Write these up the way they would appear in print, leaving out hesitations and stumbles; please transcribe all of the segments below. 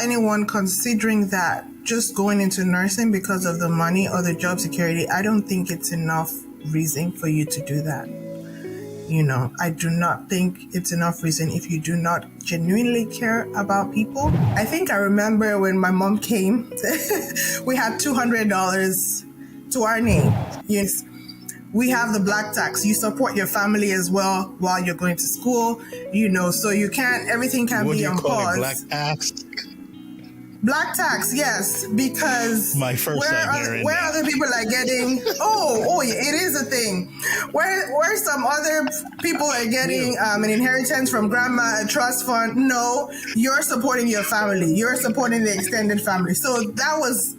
anyone considering that just going into nursing because of the money or the job security, I don't think it's enough reason for you to do that. I do not think it's enough reason if you do not genuinely care about people. I think I remember when my mom came, we had $200 to our name. Yes. We have the black tax. You support your family as well while you're going to school, so you can't, everything can be on pause. What do you call it, black tax? Black tax, yes, because my first where other people are getting, it is a thing. Where some other people are getting an inheritance from grandma, a trust fund. No, you're supporting your family. You're supporting the extended family. So I was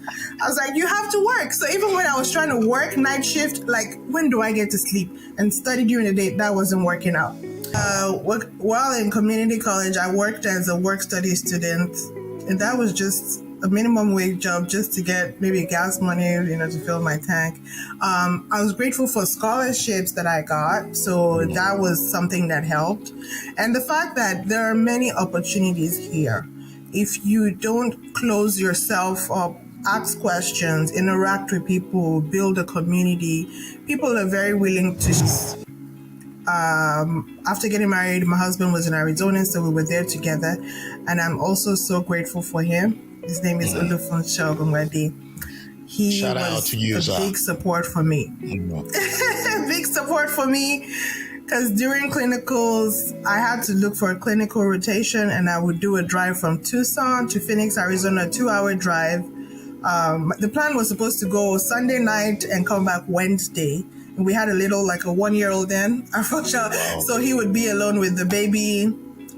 like, you have to work. So even when I was trying to work night shift, like, when do I get to sleep and study during the day? That wasn't working out. While in community college, I worked as a work study student. And that was just a minimum wage job just to get maybe gas money, to fill my tank. I was grateful for scholarships that I got. So that was something that helped. And the fact that there are many opportunities here. If you don't close yourself up, ask questions, interact with people, build a community, people are very willing to... After getting married, my husband was in Arizona, so we were there together. And I'm also so grateful for him. His name is Olufunso Ogungwadi. He Shout out was to you, a big support for me. Big support for me, because during clinicals, I had to look for a clinical rotation, and I would do a drive from Tucson to Phoenix, Arizona, a 2-hour drive. The plan was supposed to go Sunday night and come back Wednesday. We had a little, like a 1-year-old then, so he would be alone with the baby,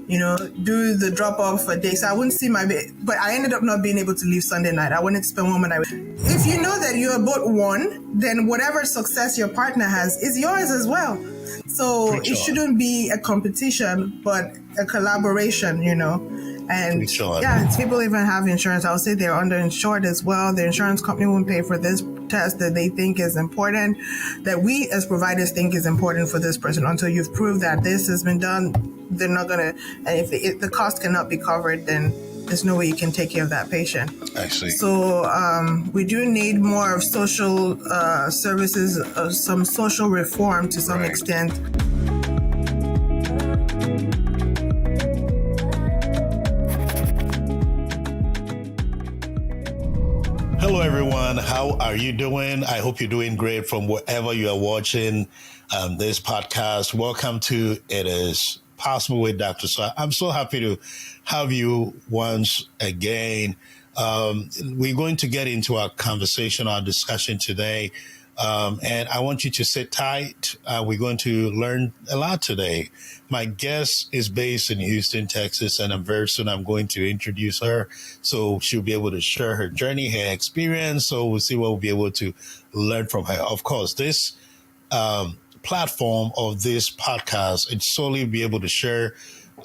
do the drop off for a day. So I wouldn't see my baby, but I ended up not being able to leave Sunday night. I wanted to spend one night. If you know that you're both one, then whatever success your partner has is yours as well. So it shouldn't be a competition, but a collaboration, And people even have insurance. I'll say they're underinsured as well. The insurance company won't pay for this test that they think is important, that we as providers think is important for this person. Until you've proved that this has been done, they're not going to, and if the cost cannot be covered, then there's no way you can take care of that patient. I see. So we do need more of social services, some social reform to some extent. Hello, everyone. How are you doing? I hope you're doing great from wherever you are watching this podcast. Welcome to It Is Possible with Dr. Sir. I'm so happy to have you once again. We're going to get into our conversation, our discussion today. And I want you to sit tight. We're going to learn a lot today. My guest is based in Houston, Texas, and very soon I'm going to introduce her. So she'll be able to share her journey, her experience. So we'll see what we'll be able to learn from her. Of course, this platform of this podcast, it's solely be able to share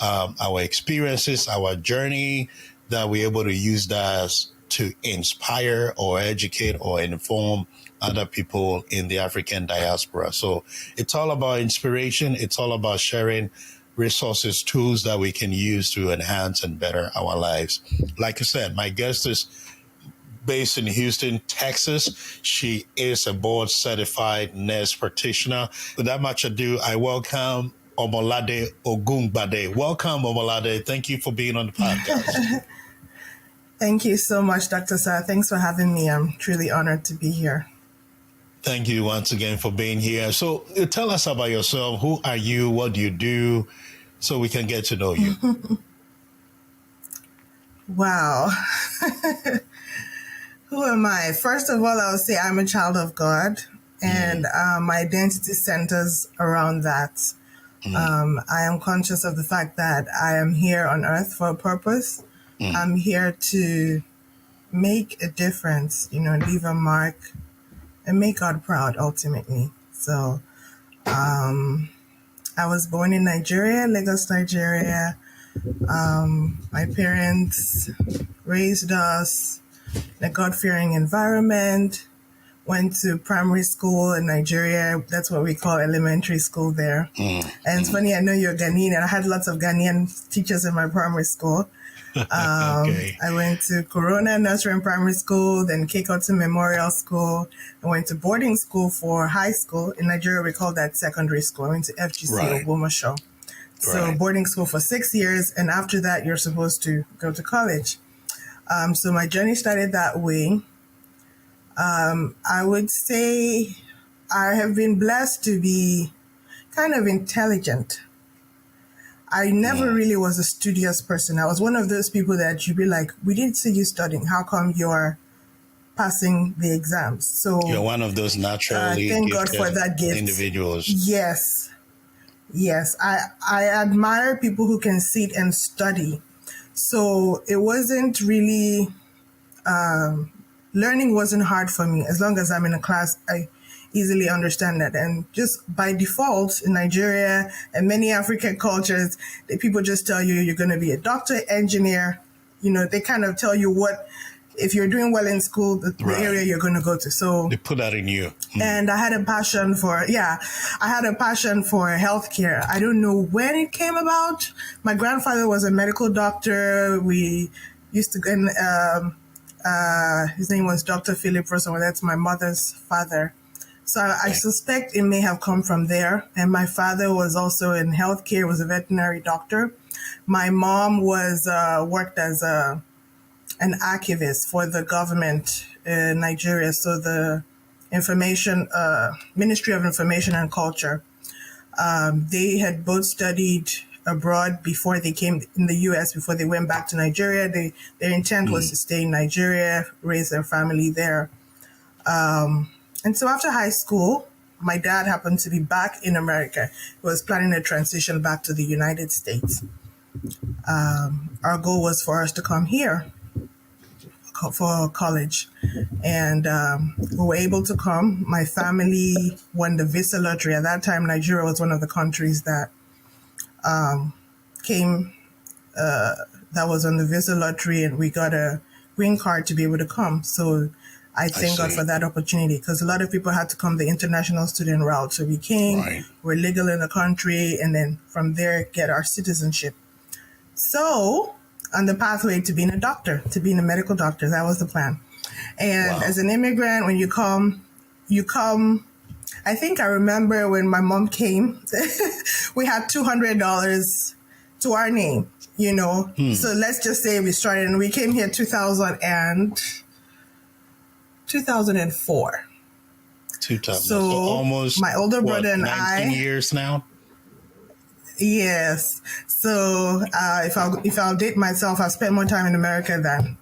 our experiences, our journey, that we're able to use that to inspire or educate or inform other people in the African diaspora. So it's all about inspiration. It's all about sharing resources, tools that we can use to enhance and better our lives. Like I said, my guest is based in Houston, Texas. She is a board-certified nurse practitioner. Without much ado, I welcome Omolade Ogungbade. Welcome, Omolade. Thank you for being on the podcast. Thank you so much, Dr. Sa. Thanks for having me. I'm truly honored to be here. Thank you once again for being here. So tell us about yourself. Who are you? What do you do? So we can get to know you. Wow. Who am I? First of all, I'll say I'm a child of God, and my identity centers around that. I am conscious of the fact that I am here on earth for a purpose. I'm here to make a difference, leave a mark and make God proud ultimately. So I was born in Nigeria, Lagos, Nigeria. My parents raised us in a God-fearing environment, went to primary school in Nigeria. That's what we call elementary school there. And it's funny, I know you're Ghanaian, and I had lots of Ghanaian teachers in my primary school. Okay. I went to Corona Nursery and Primary School, then Keikoto Memorial School. I went to boarding school for high school. In Nigeria, we call that secondary school. I went to FGC Right. Ogbomoso. So Right. boarding school for 6 years, and after that, you're supposed to go to college. So my journey started that way. I would say I have been blessed to be kind of intelligent. I never really was a studious person. I was one of those people that you'd be like, we didn't see you studying. How come you're passing the exams? So You're one of those naturally thank God for gifted that gift. individuals. Yes. Yes. I admire people who can sit and study. So it wasn't really, learning wasn't hard for me. As long as I'm in a class, I easily understand that. And just by default in Nigeria and many African cultures, the people just tell you you're going to be a doctor, engineer. You know, they kind of tell you what, if you're doing well in school, the Right. area you're going to go to. So They put that in you. and I had a passion for, I had a passion for healthcare. I don't know when it came about. My grandfather was a medical doctor. We used to go in, his name was Dr. Philip Rosen. That's my mother's father. So I suspect it may have come from there. And my father was also in healthcare, was a veterinary doctor. My mom was, worked as an archivist for the government in Nigeria. So the Ministry of Information and Culture. They had both studied abroad before they came in the U.S., before they went back to Nigeria. Their intent was to stay in Nigeria, raise their family there. And so after high school, my dad happened to be back in America. He was planning a transition back to the United States. Our goal was for us to come here for college. And we were able to come. My family won the visa lottery. At that time, Nigeria was one of the countries that came, that was on the visa lottery, and we got a green card to be able to come. So I thank God see. for that opportunity, because a lot of people had to come the international student route. So we came, Right. we're legal in the country, and then from there get our citizenship. So on the pathway to being a doctor, to being a medical doctor, that was the plan. And Wow. as an immigrant, when you come, I think I remember when my mom came, we had $200 to our name, you know. So let's just say we started, and we came here 2004. 2000. So almost my older brother and 19 I- years now. Yes. So if I'll date myself, I've spent more time in America than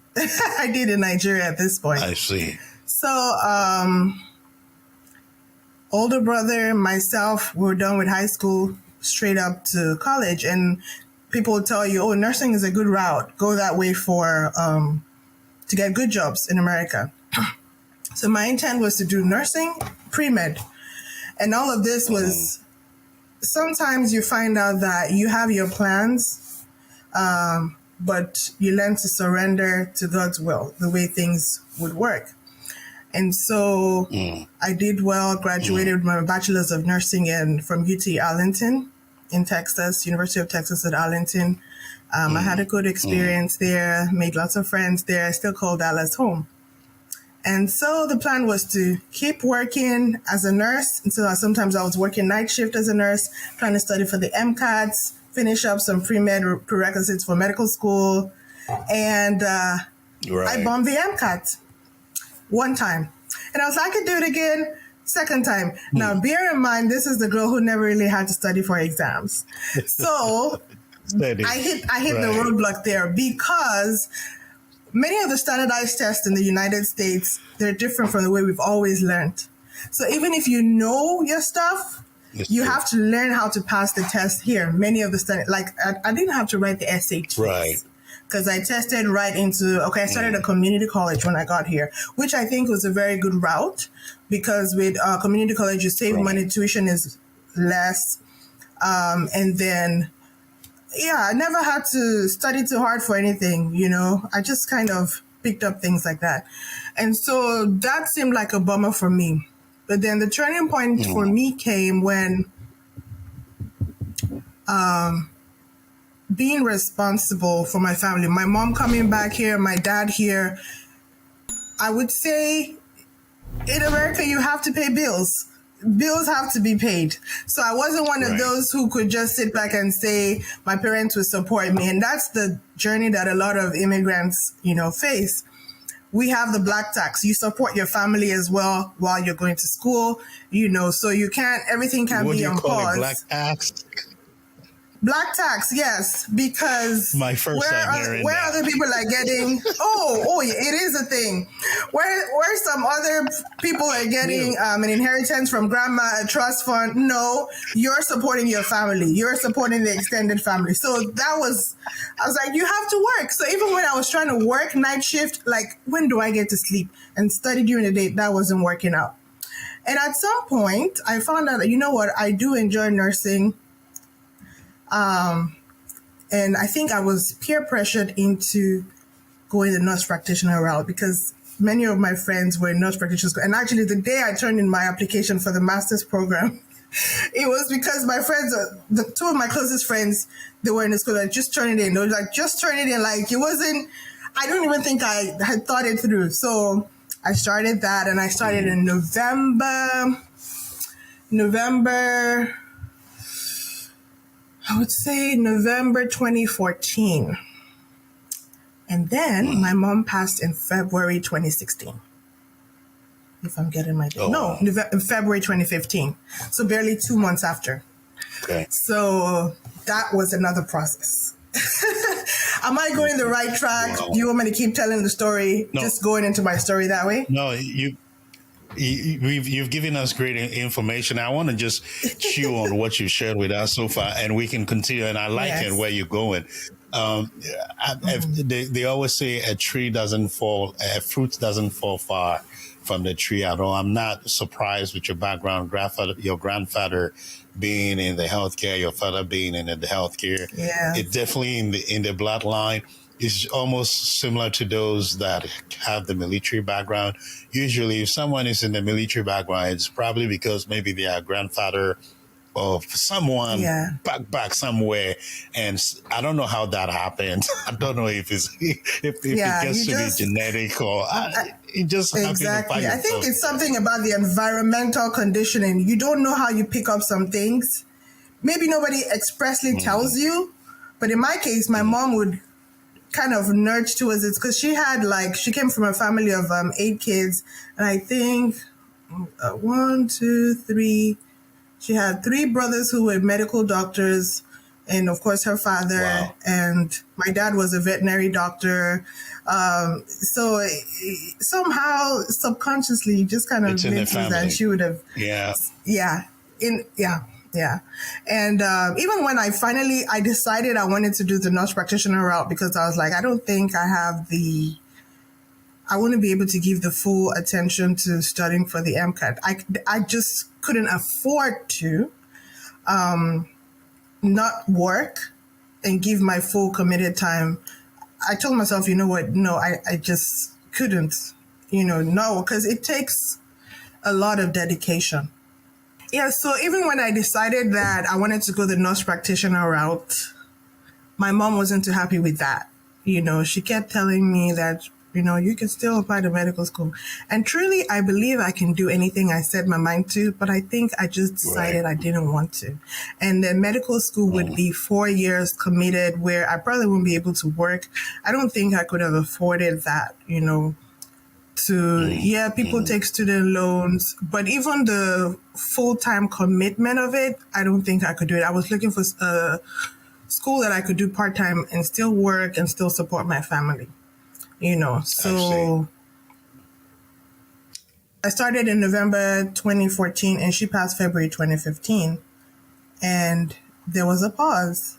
I did in Nigeria at this point. I see. So older brother, myself, we were done with high school, straight up to college, and people will tell you, "Oh, nursing is a good route. Go that way for to get good jobs in America." So my intent was to do nursing, pre-med, and all of this was. Sometimes you find out that you have your plans, but you learn to surrender to God's will, the way things would work. And so I did well, graduated with my bachelor's of nursing from UT Arlington in Texas, University of Texas at Arlington. I had a good experience there, made lots of friends there. I still call Dallas home. And so the plan was to keep working as a nurse. And so sometimes I was working night shift as a nurse, trying to study for the MCATs, finish up some pre-med prerequisites for medical school. And Right. I bombed the MCAT one time. And I was like, I could do it again. Second time. Now, bear in mind, this is the girl who never really had to study for exams. So Steady. I hit Right. the roadblock there, because many of the standardized tests in the United States, they're different from the way we've always learned. So even if you know your stuff, It's you true. have to learn how to pass the test here. Many of the I didn't have to write the SATs. Right. Because I tested right into, I started a community college when I got here, which I think was a very good route, because with community college, you save Right. money, tuition is less. And then, I never had to study too hard for anything, you know. I just kind of picked up things like that. And so that seemed like a bummer for me. But then the turning point for me came when being responsible for my family, my mom coming back here, my dad here, I would say in America, you have to pay bills. Bills have to be paid. So I wasn't one of those who could just sit back and say my parents would support me. And that's the journey that a lot of immigrants, face. We have the black tax. You support your family as well while you're going to school, so everything can What be do you on call pause. it? Black tax? Black tax, yes, because My first time hearing where that. other people are getting, it is a thing. Where some other people are getting an inheritance from grandma, a trust fund. No, you're supporting your family. You're supporting the extended family. So I was like, you have to work. So even when I was trying to work night shift, like, when do I get to sleep and study during the day? That wasn't working out. And at some point, I found out that, I do enjoy nursing. And I think I was peer pressured into going the nurse practitioner route because many of my friends were nurse practitioners. And actually, the day I turned in my application for the master's program, it was because my friends, two of my closest friends, they were in the school, like, just turn it in. They were like, just turn it in. Like, it wasn't, I don't even think I had thought it through. So I started that, and I started in November, I would say November 2014. And then my mom passed in February 2016. If I'm getting my date. No, February 2015. So barely 2 months after. Okay. So that was another process. Am I going the right track? Wow. Do you want me to keep telling the story? No. Just going into my story that way? No, you've given us great information. I want to just chew on what you've shared with us so far, and we can continue. And I like it where you're going. They always say a fruit doesn't fall far from the tree at all. I'm not surprised with your background, your grandfather being in the healthcare, your father being in the healthcare. Yeah. It definitely in the bloodline is almost similar to those that have the military background. Usually, if someone is in the military background, it's probably because maybe they are grandfather of someone back somewhere, and I don't know how that happened. I don't know if it gets to be genetic or it just exactly. I think it's something about the environmental conditioning. You don't know how you pick up some things. Maybe nobody expressly tells you, but in my case, my mom would kind of nudge towards it because she came from a family of 8 kids, and I think 1, 2, 3. She had 3 brothers who were medical doctors, and of course her father. Wow. And my dad was a veterinary doctor. So somehow subconsciously, just kind of linked that she would have. Yeah. And even when I decided I wanted to do the nurse practitioner route, because I was like, I don't think I wouldn't be able to give the full attention to studying for the MCAT. I just couldn't afford to not work and give my full committed time. I told myself, you know what? No, I just couldn't, because it takes a lot of dedication. Yeah, so even when I decided that I wanted to go the nurse practitioner route, my mom wasn't too happy with that. She kept telling me that, you can still apply to medical school. And truly, I believe I can do anything I set my mind to, but I think I just decided I didn't want to. And then medical school would be 4 years committed where I probably wouldn't be able to work. I don't think I could have afforded that, people take student loans, but even the full-time commitment of it, I don't think I could do it. I was looking for a school that I could do part-time and still work and still support my family. So I started in November 2014 and she passed February 2015. And there was a pause.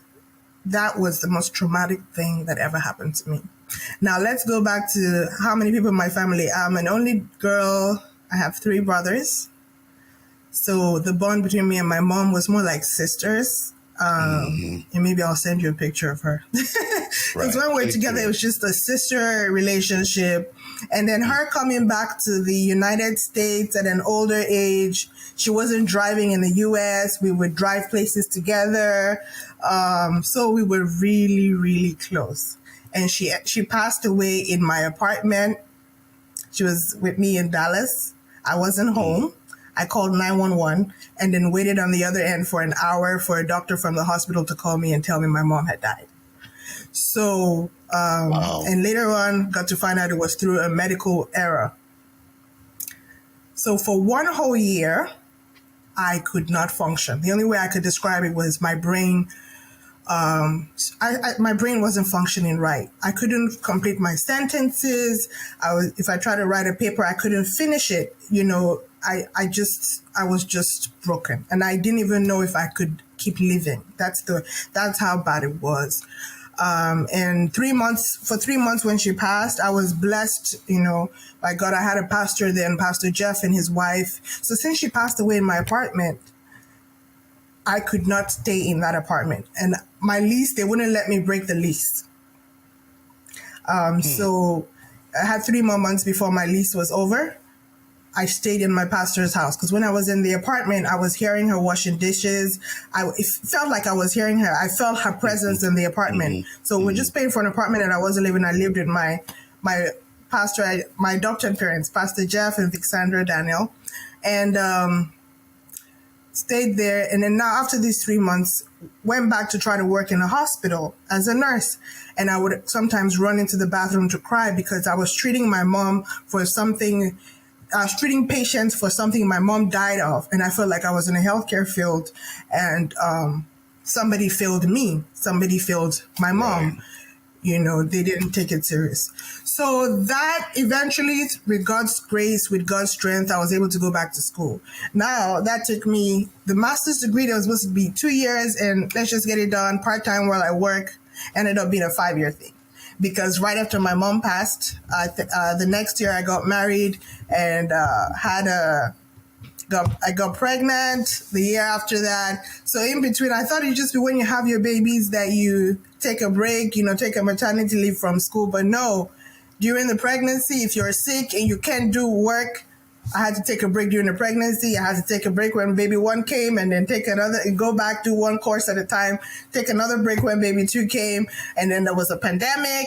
That was the most traumatic thing that ever happened to me. Now let's go back to how many people in my family. I'm an only girl. I have 3 brothers. So the bond between me and my mom was more like sisters. And maybe I'll send you a picture of her. Because when we're together, it was just a sister relationship. And then her coming back to the United States at an older age, she wasn't driving in the US. We would drive places together. So we were really, really close. And she passed away in my apartment. She was with me in Dallas. I wasn't home. I called 911 and then waited on the other end for an hour for a doctor from the hospital to call me and tell me my mom had died. So, Wow. and later on got to find out it was through a medical error. So for one whole year, I could not function. The only way I could describe it was my brain, my brain wasn't functioning right. I couldn't complete my sentences. If I tried to write a paper, I couldn't finish it. You know, I was just broken, and I didn't even know if I could keep living. That's how bad it was. And 3 months, for 3 months when she passed, I was blessed, you know, by God. I had a pastor then, Pastor Jeff and his wife. So since she passed away in my apartment, I could not stay in that apartment. And my lease, they wouldn't let me break the lease. So I had 3 more months before my lease was over. I stayed in my pastor's house because when I was in the apartment, I was hearing her washing dishes. It felt like I was hearing her. I felt her presence in the apartment. So we're just paying for an apartment, and I wasn't living. I lived with my pastor, my adopted parents, Pastor Jeff and Vixandra Daniel, and stayed there. And then now after these 3 months, went back to try to work in a hospital as a nurse. And I would sometimes run into the bathroom to cry because I was treating my mom for something. I was treating patients for something my mom died of. And I felt like I was in a healthcare field, and somebody failed me. Somebody failed my mom. Right. You know, they didn't take it serious. So that eventually, with God's grace, with God's strength, I was able to go back to school. Now that took me, the master's degree that was supposed to be 2 years and let's just get it done part-time while I work, ended up being a 5-year thing. Because right after my mom passed, the next year I got married and I got pregnant the year after that. So in between, I thought it'd just be when you have your babies that you take a break, you know, take a maternity leave from school. But no, during the pregnancy, if you're sick and you can't do work, I had to take a break during the pregnancy. I had to take a break when baby 1 came and then go back, do 1 course at a time, take another break when baby 2 came. And then there was a pandemic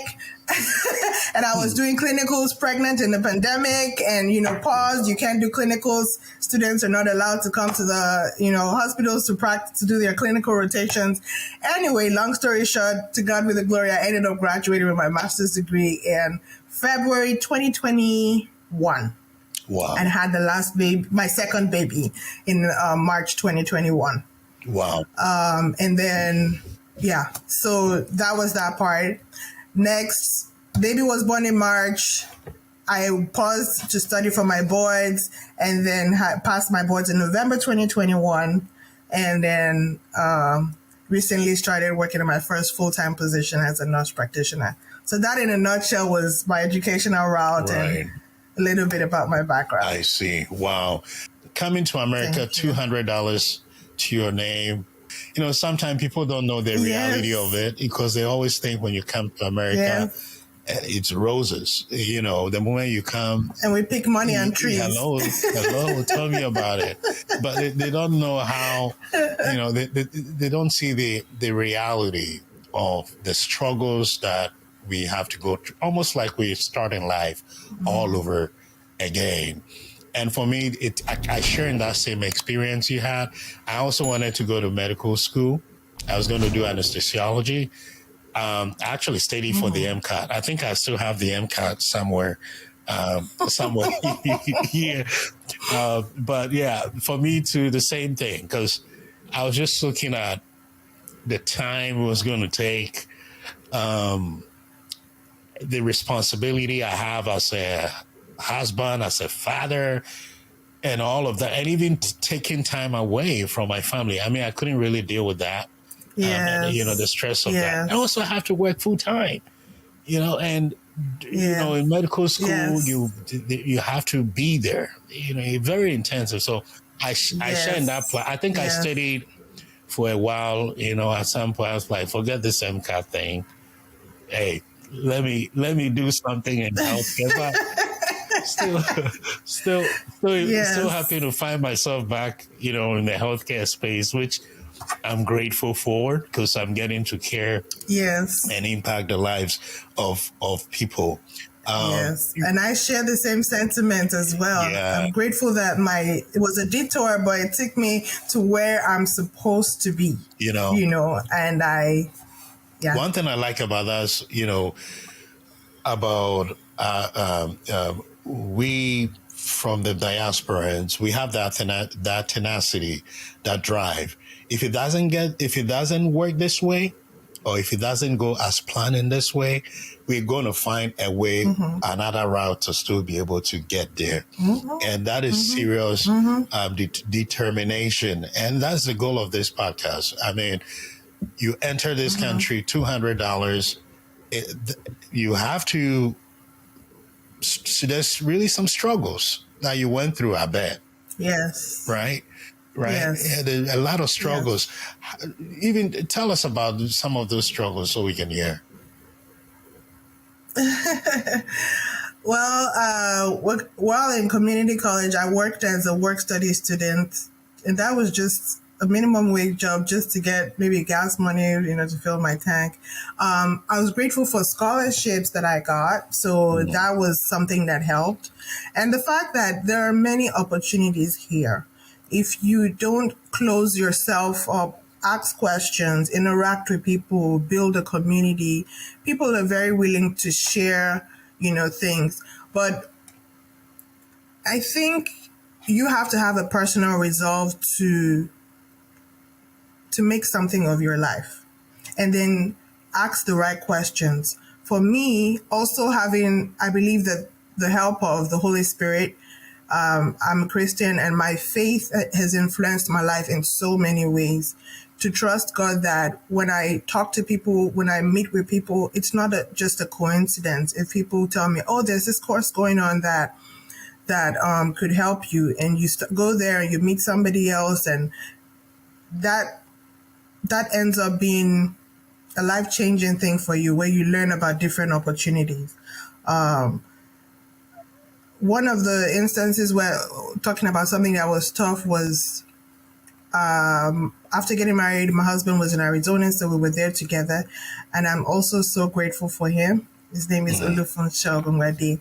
and I was doing clinicals pregnant in the pandemic and, you know, paused. You can't do clinicals. Students are not allowed to come to the, you know, hospitals to practice, to do their clinical rotations. Anyway, long story short, to God be the glory, I ended up graduating with my master's degree in February 2021. Wow. And had the last baby, my second baby, in March 2021. Wow. And then, yeah, so that was that part. Next, baby was born in March. I paused to study for my boards and then passed my boards in November 2021. And then recently started working in my first full-time position as a nurse practitioner. So that in a nutshell was my educational route. Right. And a little bit about my background. I see. Wow. Coming to America, $200 to your name. You know, sometimes people don't know the reality of it because they always think when you come to America, it's roses. You know, the moment you come. And we pick money on trees. Hello, tell me about it. But they don't know how, you know, they don't see the reality of the struggles that we have to go through, almost like we're starting life all over again. And for me, I share in that same experience you had. I also wanted to go to medical school. I was going to do anesthesiology. I actually studied for the MCAT. I think I still have the MCAT somewhere here. But yeah, for me too, the same thing, because I was just looking at the time it was going to take, the responsibility I have as a husband, as a father, and all of that, and even taking time away from my family. I mean, I couldn't really deal with that. And, you know, the stress of that. I also have to work full time, you know, and, you know, in medical school, you have to be there, you know, very intensive. So I share in that plan. I think I studied for a while, you know, at some point I was like, forget this MCAT thing. Hey, let me do something in healthcare. still, still, still Yes. happy to find myself back, in the healthcare space, which I'm grateful for because I'm getting to care Yes. and impact the lives of people. Yes. And I share the same sentiment as well. Yeah, I'm grateful that it was a detour, but it took me to where I'm supposed to be, and yeah. one thing I like about us, about we from the diasporans, we have that tenacity, that drive. If it doesn't work this way, or if it doesn't go as planned in this way, we're going to find a way, another route to still be able to get there. And that is serious determination. And that's the goal of this podcast. I mean, you enter this country, $200. You have to, so there's really some struggles that you went through, I bet. Yes. Right? Yes. Yeah, there's a lot of struggles. Yes. Even tell us about some of those struggles so we can hear. Well, while in community college, I worked as a work study student, and that was just a minimum wage job just to get maybe gas money, to fill my tank. I was grateful for scholarships that I got. So that was something that helped. And the fact that there are many opportunities here. If you don't close yourself up, ask questions, interact with people, build a community, people are very willing to share, things. But I think you have to have a personal resolve to make something of your life and then ask the right questions. For me, also I believe that the help of the Holy Spirit, I'm a Christian and my faith has influenced my life in so many ways. To trust God that when I talk to people, when I meet with people, it's not just a coincidence. If people tell me, oh, there's this course going on that could help you, and you go there and you meet somebody else, and that ends up being a life-changing thing for you where you learn about different opportunities. One of the instances where talking about something that was tough was after getting married, my husband was in Arizona, so we were there together. And I'm also so grateful for him. His name is Olufun Shelgungwade.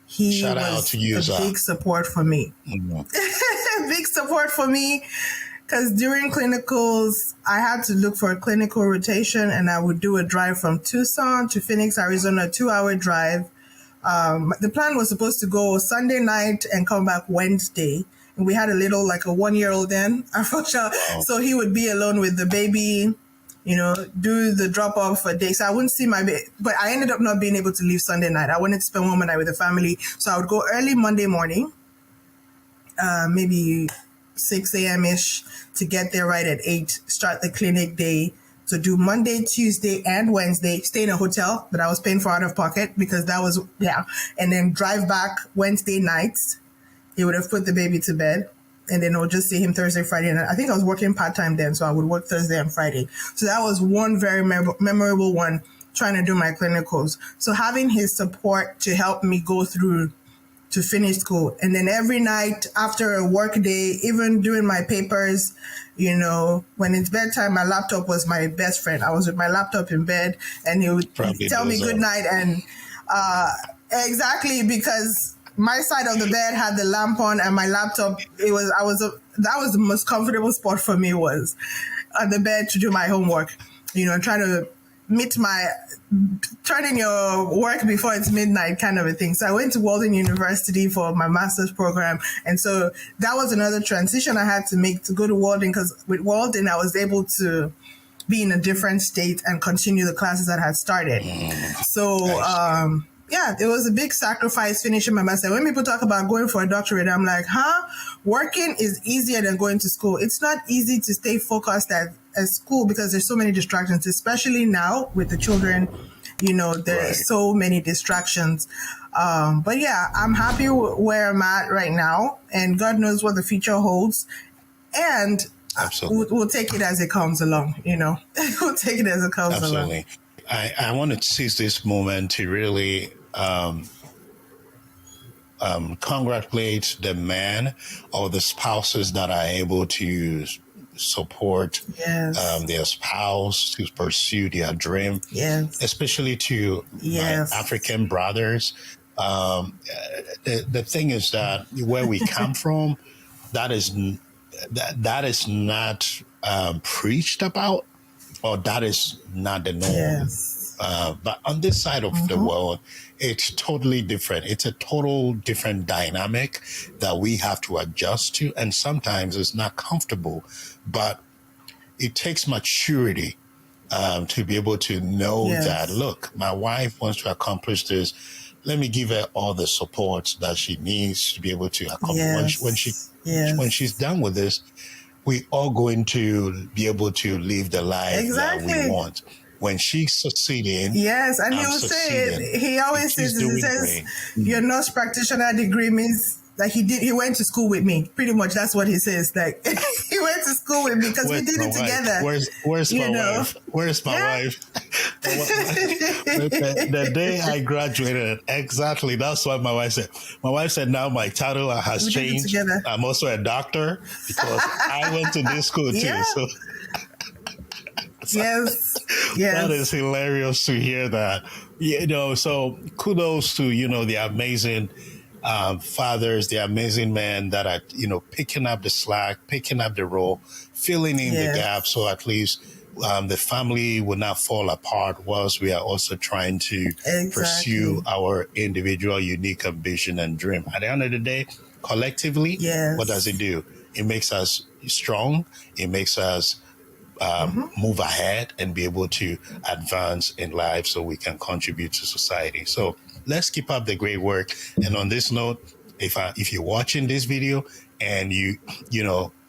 He Shout out was to you, a big support for me. Big support for me. Because during clinicals, I had to look for a clinical rotation, and I would do a drive from Tucson to Phoenix, Arizona, a 2-hour drive. The plan was supposed to go Sunday night and come back Wednesday. And we had a 1-year-old then, so he would be alone with the baby, do the drop off for a day. So I wouldn't see my baby, but I ended up not being able to leave Sunday night. I wanted to spend one more night with the family. So I would go early Monday morning, maybe 6 a.m.-ish, to get there right at 8, start the clinic day. So do Monday, Tuesday, and Wednesday, stay in a hotel that I was paying for out of pocket because that was, and then drive back Wednesday nights. He would have put the baby to bed, and then I would just see him Thursday, Friday. And I think I was working part-time then, so I would work Thursday and Friday. So that was one very memorable one, trying to do my clinicals. So having his support to help me go through to finish school. And then every night after a work day, even doing my papers, when it's bedtime, my laptop was my best friend. I was with my laptop in bed, and he would tell me good night. And exactly, because my side of the bed had the lamp on, and my laptop, that was the most comfortable spot for me, was on the bed to do my homework, trying to turn in your work before it's midnight kind of a thing. So I went to Walden University for my master's program. And so that was another transition I had to make to go to Walden, because with Walden, I was able to be in a different state and continue the classes that I had started. So, it was a big sacrifice finishing my master. When people talk about going for a doctorate, I'm like, working is easier than going to school. It's not easy to stay focused at school because there's so many distractions, especially now with the children. There's so many distractions. But I'm happy where I'm at right now, and God knows what the future holds. And we'll take it as it comes along, We'll take it as it comes along. I want to seize this moment to really congratulate the man or the spouses that are able to support Yes. their spouse to pursue their dream, Yes. especially to Yes. my African brothers. The thing is that where we come from, that is that is not preached about, or that is not the norm. Yes. But on this side of the world, it's totally different. It's a total different dynamic that we have to adjust to. And sometimes it's not comfortable, but it takes maturity to be able to know Yes. that, look, my wife wants to accomplish this. Let me give her all the support that she needs to be able to accomplish. Yes. When she's done with this, we are going to be able to live the life that Exactly. we want. When she's succeeding, Yes, and I'm he will say succeeding. it. He always She's says, he doing says, great. your nurse practitioner degree means that he went to school with me. Pretty much that's what he says. Like he went to school with me because we Where's did my it wife? together. Where's you my know? wife? Where's my Yeah. wife? The day I graduated, exactly. That's what my wife said. My wife said, now my title has We did it changed. together. I'm also a doctor because I went to this school Yeah. too. So Yes. Yes. that is hilarious to hear that. So kudos to, the amazing fathers, the amazing men that are, picking up the slack, picking up the role, filling in Yes. the gap. So at least the family will not fall apart whilst we are also trying to pursue our individual unique ambition and dream. At the end of the day, collectively, Yes. what does it do? It makes us strong. It makes us move ahead and be able to advance in life so we can contribute to society. So let's keep up the great work. And on this note, if you're watching this video and you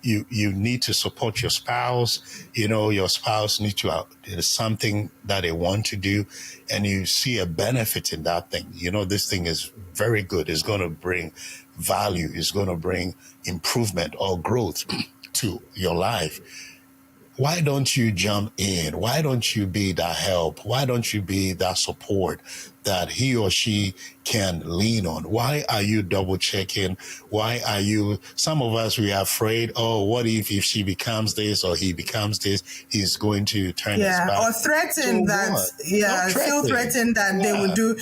need to support your spouse, your spouse needs to, there's something that they want to do and you see a benefit in that thing, this thing is very good. It's going to bring value. It's going to bring improvement or growth to your life. Why don't you jump in? Why don't you be that help? Why don't you be that support that he or she can lean on? Why are you double checking? Why are you, some of us, we are afraid, what if she becomes this or he becomes this, he's going to turn his back. Or threaten So that, what? feel threatened that they would do.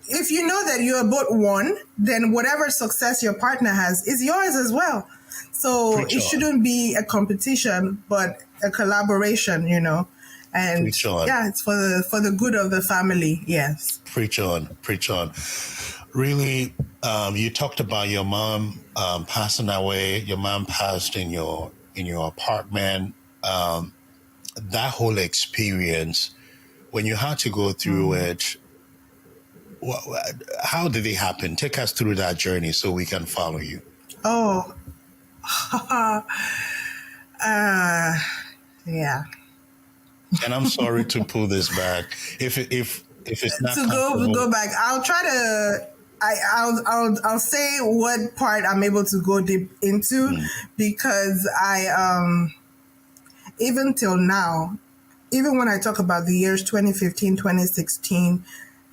If you know that you're both one, then whatever success your partner has is yours as well. So Preach it on. shouldn't be a competition, but a collaboration, And Preach on. yeah, it's for the good of the family. Yes. Preach on. Really, you talked about your mom passing away. Your mom passed in your apartment. That whole experience, when you had to go through it, how did it happen? Take us through that journey so we can follow you. Oh, yeah. And I'm sorry to pull this back. If it's not To go back, I'll try to. I'll say what part I'm able to go deep into because I even till now, even when I talk about the years 2015, 2016,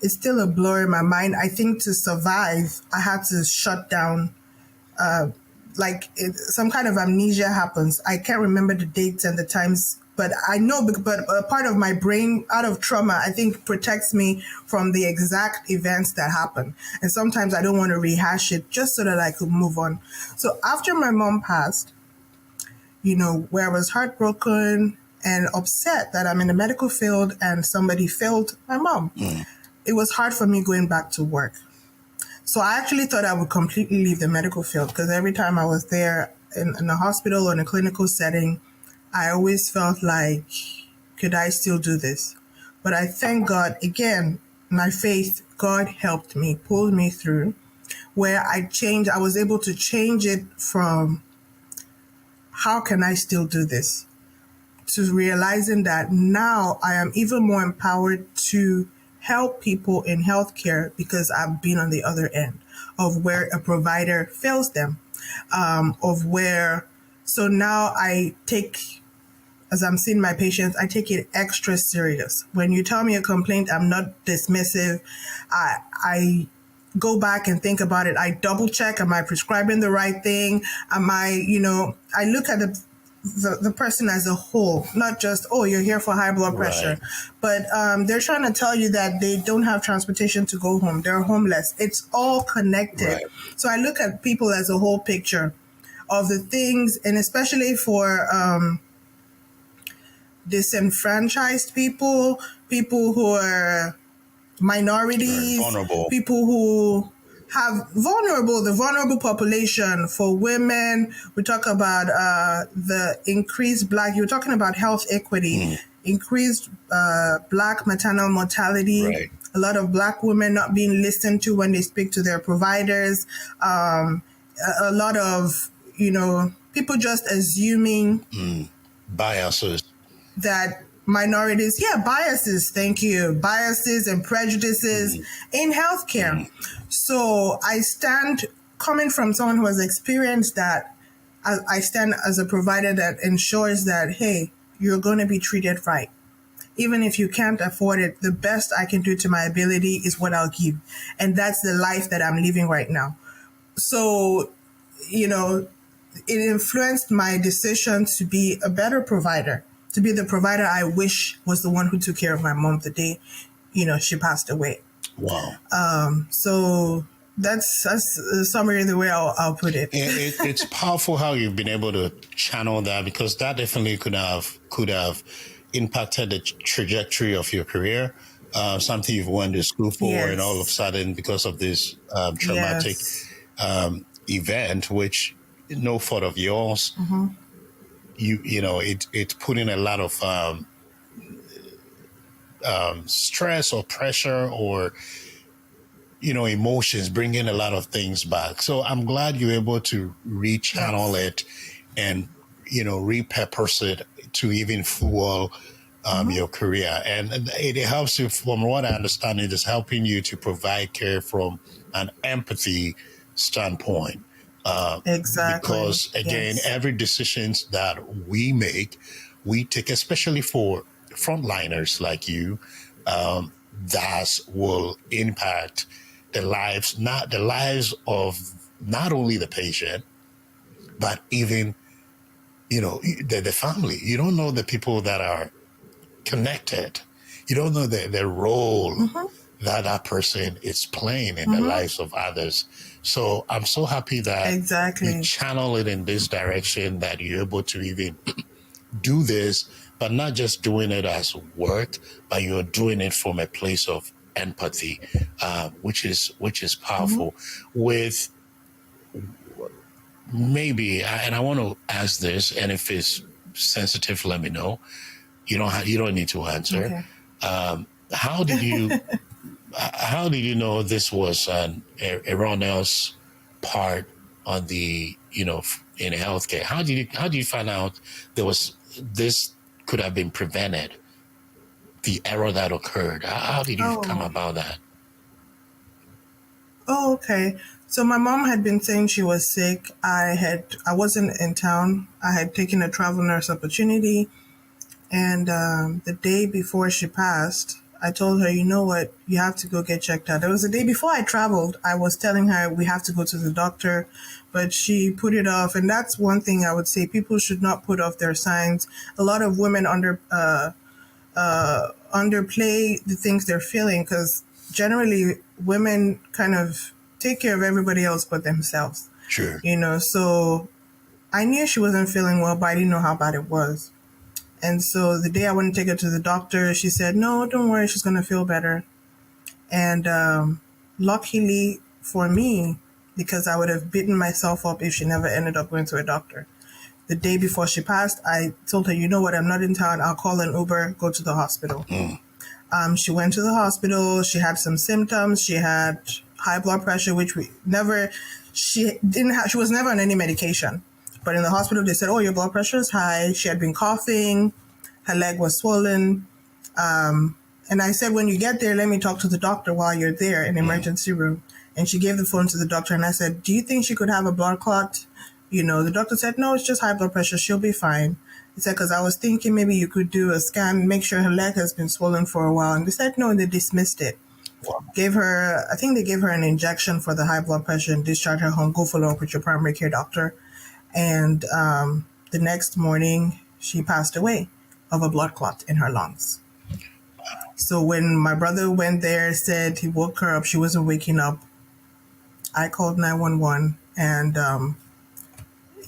it's still a blur in my mind. I think to survive, I had to shut down. Some kind of amnesia happens. I can't remember the dates and the times, but I know, but a part of my brain out of trauma, I think protects me from the exact events that happen. And sometimes I don't want to rehash it just so that I could move on. So after my mom passed, where I was heartbroken and upset that I'm in the medical field and somebody failed my mom, it was hard for me going back to work. So I actually thought I would completely leave the medical field because every time I was there in a hospital or in a clinical setting, I always felt like, could I still do this? But I thank God, again, my faith, God helped me, pulled me through, where I was able to change it from, how can I still do this? To realizing that now I am even more empowered to help people in healthcare because I've been on the other end of where a provider fails them, so now I take, as I'm seeing my patients, I take it extra serious. When you tell me a complaint, I'm not dismissive. I go back and think about it. I double check, am I prescribing the right thing? Am I, I look at the person as a whole, not just, oh, you're here for high blood pressure. Right. But they're trying to tell you that they don't have transportation to go home. They're homeless. It's all connected. Right. So I look at people as a whole picture of the things, and especially for disenfranchised people who are minorities, vulnerable. people who have the vulnerable population. For women, we talk about the increased Black, you were talking about health equity, increased Black maternal mortality, Right. a lot of Black women not being listened to when they speak to their providers, a lot of, people just assuming Biases. that minorities, biases, thank you, biases and prejudices in healthcare. So I stand, coming from someone who has experienced that, I stand as a provider that ensures that, hey, you're going to be treated right. Even if you can't afford it, the best I can do to my ability is what I'll give. And that's the life that I'm living right now. So, it influenced my decision to be a better provider, to be the provider I wish was the one who took care of my mom the day, she passed away. Wow. So that's a summary of the way I'll put it. It's powerful how you've been able to channel that, because that definitely could have impacted the trajectory of your career. Something you've went to school for, Yes. and all of a sudden, because of this traumatic Yes. event, which no fault of yours, it's putting a lot of stress or pressure or emotions, bringing a lot of things back. So I'm glad you're able to rechannel it and repurpose it to even fuel your career. And it helps you, from what I understand, it is helping you to provide care from an empathy standpoint. Exactly. Because again, Yes. every decisions that we make, we take, especially for frontliners like you, that will impact the lives of not only the patient, but even, the family. You don't know the people that are connected. You don't know the role that person is playing in the lives of others. So I'm so happy that Exactly. you channel it in this direction, that you're able to even do this, but not just doing it as work, but you're doing it from a place of empathy, which is powerful. With maybe, and I want to ask this, and if it's sensitive, let me know. You don't need to answer. Okay. How did you know this was an erroneous part on the in healthcare? How did you find out this could have been prevented? The error that occurred. How did you come about that? Oh, okay. So my mom had been saying she was sick. I wasn't in town. I had taken a travel nurse opportunity. And the day before she passed, I told her, you know what, you have to go get checked out. It was the day before I traveled. I was telling her we have to go to the doctor, but she put it off. And that's one thing I would say. People should not put off their signs. A lot of women underplay the things they're feeling, because generally women kind of take care of everybody else but themselves. Sure. So I knew she wasn't feeling well, but I didn't know how bad it was. And so the day I went to take her to the doctor, she said, no, don't worry, she's going to feel better. And luckily for me, because I would have beaten myself up if she never ended up going to a doctor. The day before she passed, I told her, you know what, I'm not in town. I'll call an Uber, go to the hospital. She went to the hospital. She had some symptoms. She had high blood pressure, which she was never on any medication. But in the hospital, they said, oh, your blood pressure is high. She had been coughing. Her leg was swollen. And I said, when you get there, let me talk to the doctor while you're there in the emergency room. And she gave the phone to the doctor. And I said, do you think she could have a blood clot? The doctor said, no, it's just high blood pressure. She'll be fine. He said, because I was thinking maybe you could do a scan, make sure her leg has been swollen for a while. And they said, no, and they dismissed it. Gave her, I think they gave her an injection for the high blood pressure and discharged her home. Go follow up with your primary care doctor. And the next morning, she passed away of a blood clot in her lungs. So when my brother went there, said he woke her up, she wasn't waking up. I called 911 and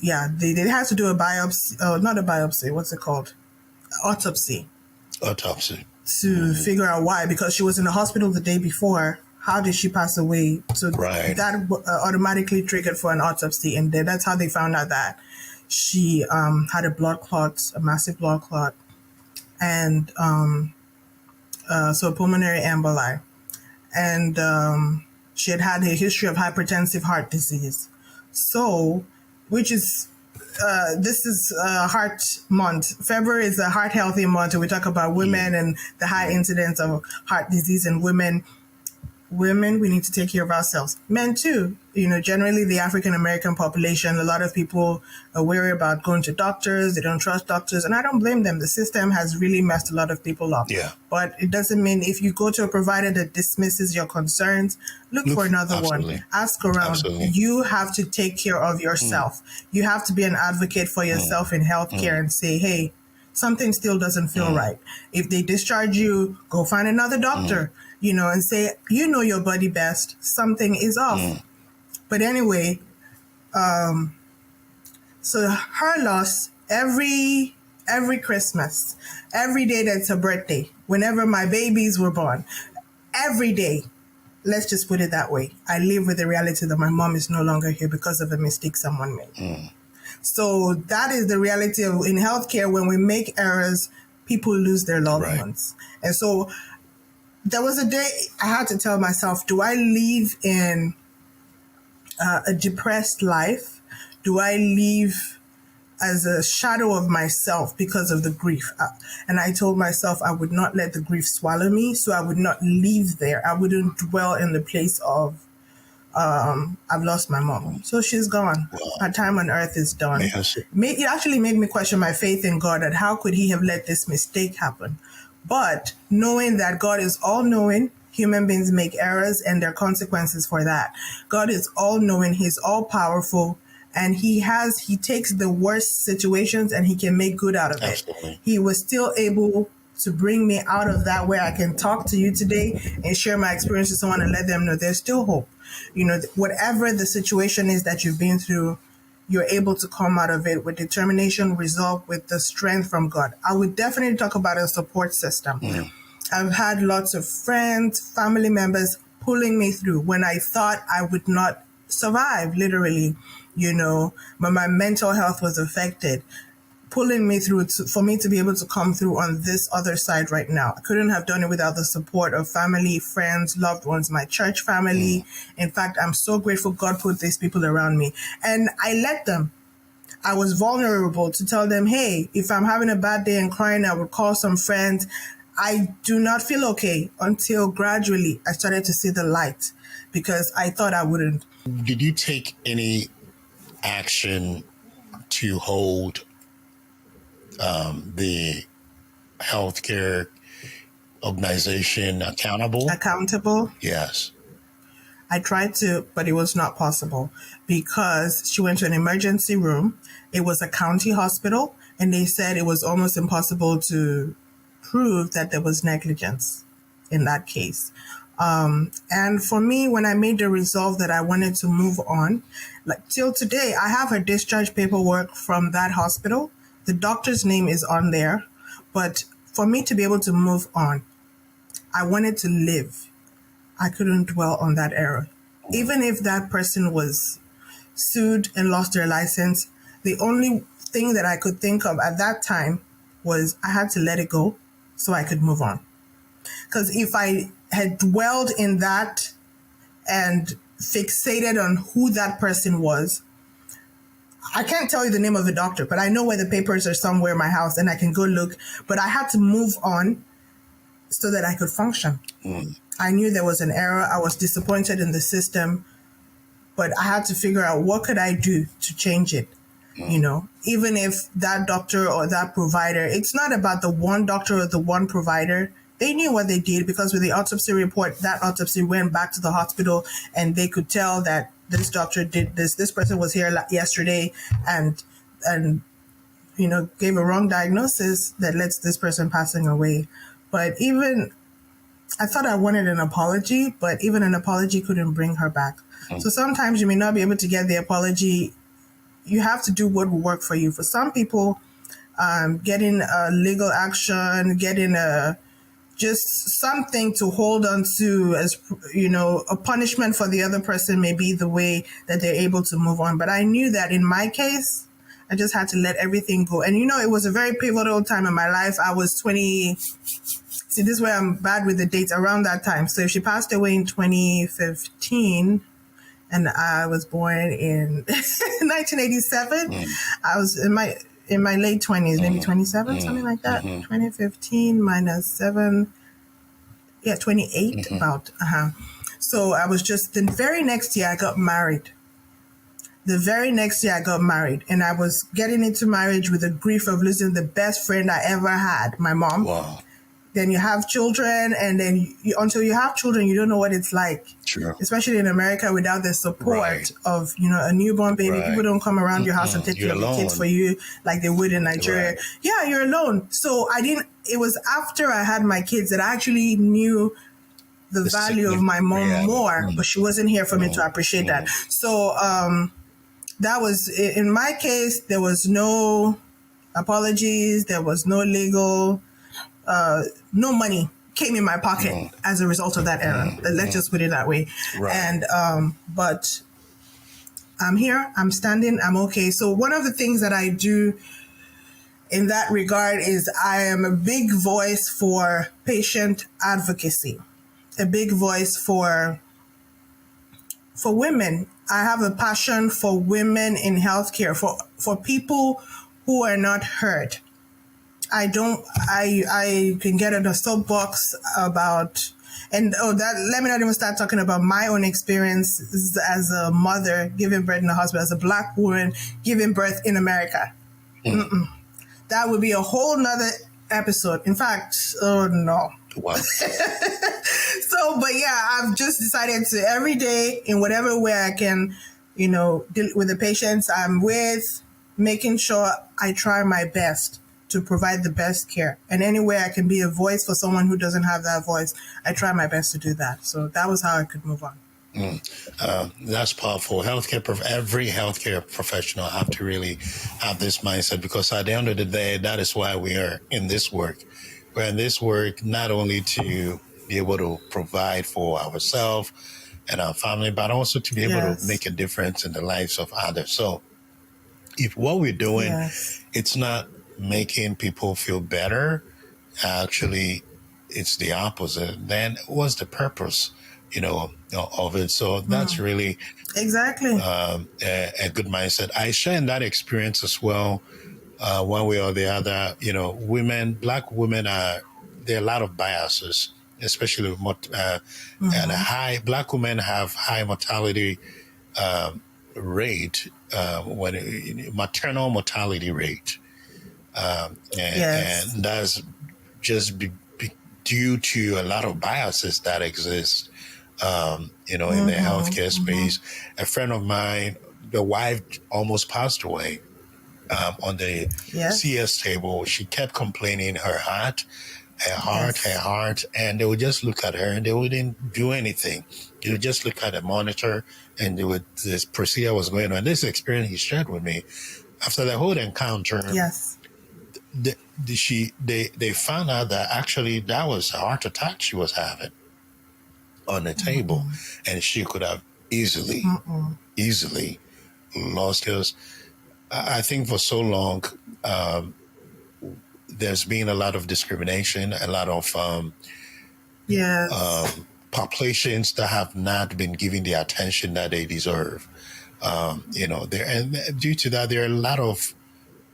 they had to do a biopsy, not a biopsy, what's it called? Autopsy. To figure out why, because she was in the hospital the day before. How did she pass away? So that automatically triggered for an autopsy, and that's how they found out that she had a blood clot, a massive blood clot, and so pulmonary emboli, and she had a history of hypertensive heart disease. So, which is this is Heart Month. February is a Heart Healthy Month, and we talk about women and the high incidence of heart disease in women. Women, we need to take care of ourselves. Men too. Generally the African American population, a lot of people are wary about going to doctors. They don't trust doctors, and I don't blame them. The system has really messed a lot of people up. Yeah. But it doesn't mean if you go to a provider that dismisses your concerns, look for another one. Ask around. Absolutely. You have to take care of yourself. You have to be an advocate for yourself in healthcare and say, hey, something still doesn't feel right. If they discharge you, go find another doctor. And say, your body best. Something is off. But anyway, so her loss, every Christmas, every day that's her birthday, whenever my babies were born, every day, let's just put it that way, I live with the reality that my mom is no longer here because of a mistake someone made. So that is the reality of in healthcare. When we make errors, people lose their loved ones. And so there was a day I had to tell myself, do I live in a depressed life? Do I live as a shadow of myself because of the grief? And I told myself I would not let the grief swallow me, so I would not live there. I wouldn't dwell in the place of, I've lost my mom. So she's gone. Her time on earth is done. Yes. It actually made me question my faith in God, that how could he have let this mistake happen? But knowing that God is all-knowing, human beings make errors and there are consequences for that. God is all-knowing, he's all-powerful, and he takes the worst situations and he can make good out of it. Absolutely. He was still able to bring me out of that, where I can talk to you today and share my experience with someone and let them know there's still hope. Whatever the situation is that you've been through, you're able to come out of it with determination, resolve, with the strength from God. I would definitely talk about a support system. I've had lots of friends, family members pulling me through when I thought I would not survive, literally, but my mental health was affected, pulling me through for me to be able to come through on this other side right now. I couldn't have done it without the support of family, friends, loved ones, my church family. In fact, I'm so grateful God put these people around me. And I let them. I was vulnerable to tell them, hey, if I'm having a bad day and crying, I would call some friends. I do not feel okay until gradually I started to see the light, because I thought I wouldn't. Did you take any action to hold the healthcare organization accountable? Yes. I tried to, but it was not possible, because she went to an emergency room. It was a county hospital, and they said it was almost impossible to prove that there was negligence in that case. And for me, when I made the resolve that I wanted to move on, like till today, I have her discharge paperwork from that hospital. The doctor's name is on there. But for me to be able to move on, I wanted to live. I couldn't dwell on that error. Even if that person was sued and lost their license, the only thing that I could think of at that time was I had to let it go so I could move on. Because if I had dwelled in that and fixated on who that person was, I can't tell you the name of the doctor, but I know where the papers are somewhere in my house and I can go look. But I had to move on so that I could function. I knew there was an error. I was disappointed in the system, but I had to figure out what could I do to change it. Even if that doctor or that provider, it's not about the one doctor or the one provider. they knew what they did, because with the autopsy report, that autopsy went back to the hospital, and they could tell that this doctor did this. This person was here yesterday, and gave a wrong diagnosis that led to this person passing away. But even I thought I wanted an apology, but even an apology couldn't bring her back. So sometimes you may not be able to get the apology. You have to do what will work for you. For some people, getting a legal action, getting just something to hold on to as, a punishment for the other person may be the way that they're able to move on. But I knew that in my case, I just had to let everything go. And, it was a very pivotal time in my life. I was 20. See, this is where I'm bad with the dates, around that time. So if she passed away in 2015, and I was born in 1987, I was in my late 20s, maybe 27, something like that. 2015 minus 7, 28, about. So I was just, the very next year I got married. And I was getting into marriage with the grief of losing the best friend I ever had, my mom. Wow. Then you have children, and then until you have children, you don't know what it's like. Sure. Especially in America, without the support of, a newborn baby. Right. People don't come around your house and take care of the kids for you like they would in Nigeria. Right. Yeah, you're alone. So it was after I had my kids that I actually knew the value of my mom more, but she wasn't here for me to appreciate that. So that was, in my case, there was no apologies, there was no legal, no money came in my pocket as a result of that error. Let's just put it that way. Right. And, but I'm here, I'm standing, I'm okay. So one of the things that I do in that regard is I am a big voice for patient advocacy, a big voice for women. I have a passion for women in healthcare, for people who are not heard. I can get in a soapbox about, let me not even start talking about my own experience as a mother giving birth in the hospital, as a Black woman giving birth in America. That would be a whole nother episode. In fact, oh no. Wow. But yeah, I've just decided to every day, in whatever way I can, deal with the patients I'm with, making sure I try my best to provide the best care. And any way I can be a voice for someone who doesn't have that voice, I try my best to do that. So that was how I could move on. That's powerful. Every healthcare professional have to really have this mindset, because at the end of the day, that is why we are in this work. We're in this work not only to be able to provide for ourselves and our family, but also to be able to make a difference in the lives of others. So if what we're doing, it's not making people feel better, actually it's the opposite, then what's the purpose, of it? So that's really exactly a good mindset. I share in that experience as well. One way or the other, Black women there are a lot of biases, especially and Black women have high mortality rate, maternal mortality rate. And that's just due to a lot of biases that exist, in the healthcare space. A friend of mine, the wife almost passed away on the CS table. She kept complaining her heart, and they would just look at her and they wouldn't do anything. They would just look at the monitor, and this procedure was going on. This experience he shared with me. After the whole encounter, they found out that actually that was a heart attack she was having on the table, and she could have easily lost hers. I think for so long, there's been a lot of discrimination, a lot of populations that have not been given the attention that they deserve. And due to that, there are a lot of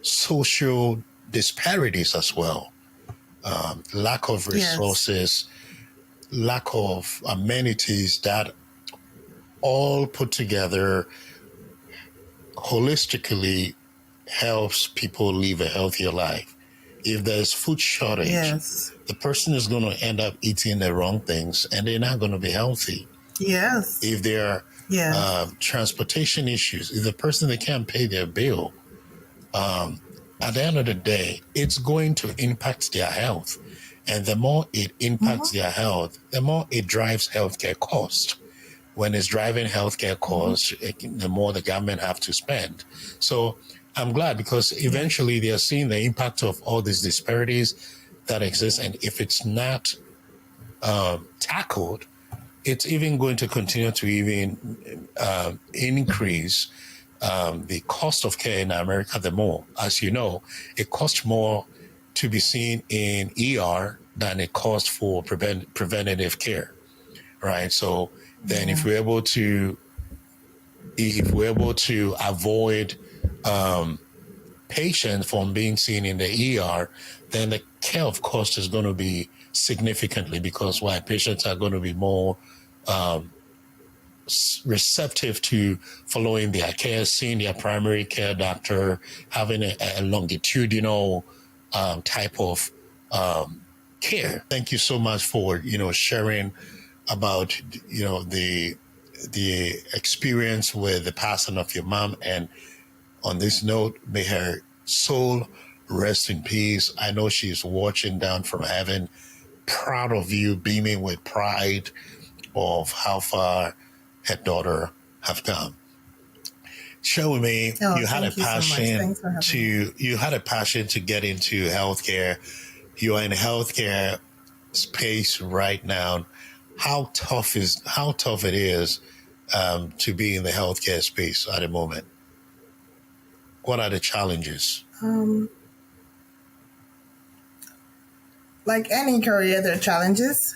social disparities as well. Lack of resources, lack of amenities, that all put together holistically helps people live a healthier life. If there's food shortage, the person is going to end up eating the wrong things and they're not going to be healthy. Yes. If there are transportation issues, if the person they can't pay their bill, at the end of the day, it's going to impact their health. And the more it impacts their health, the more it drives healthcare costs. When it's driving healthcare costs, the more the government have to spend. So I'm glad because eventually they are seeing the impact of all these disparities that exist. And if it's not tackled, it's even going to continue to even increase the cost of care in America the more. As you know, it costs more to be seen in ER than it costs for preventative care, right? So then if we're able to avoid patients from being seen in the ER, then the care of cost is going to be significantly because patients are going to be more receptive to following their care, seeing their primary care doctor, having a longitudinal type of care. Thank you so much for sharing about the experience with the passing of your mom. And on this note, may her soul rest in peace. I know she's watching down from heaven, proud of you, beaming with pride of how far her daughter have come. Share with me, you had a passion to get into healthcare. You are in healthcare space right now. How tough it is to be in the healthcare space at the moment? What are the challenges? Like any career, there are challenges.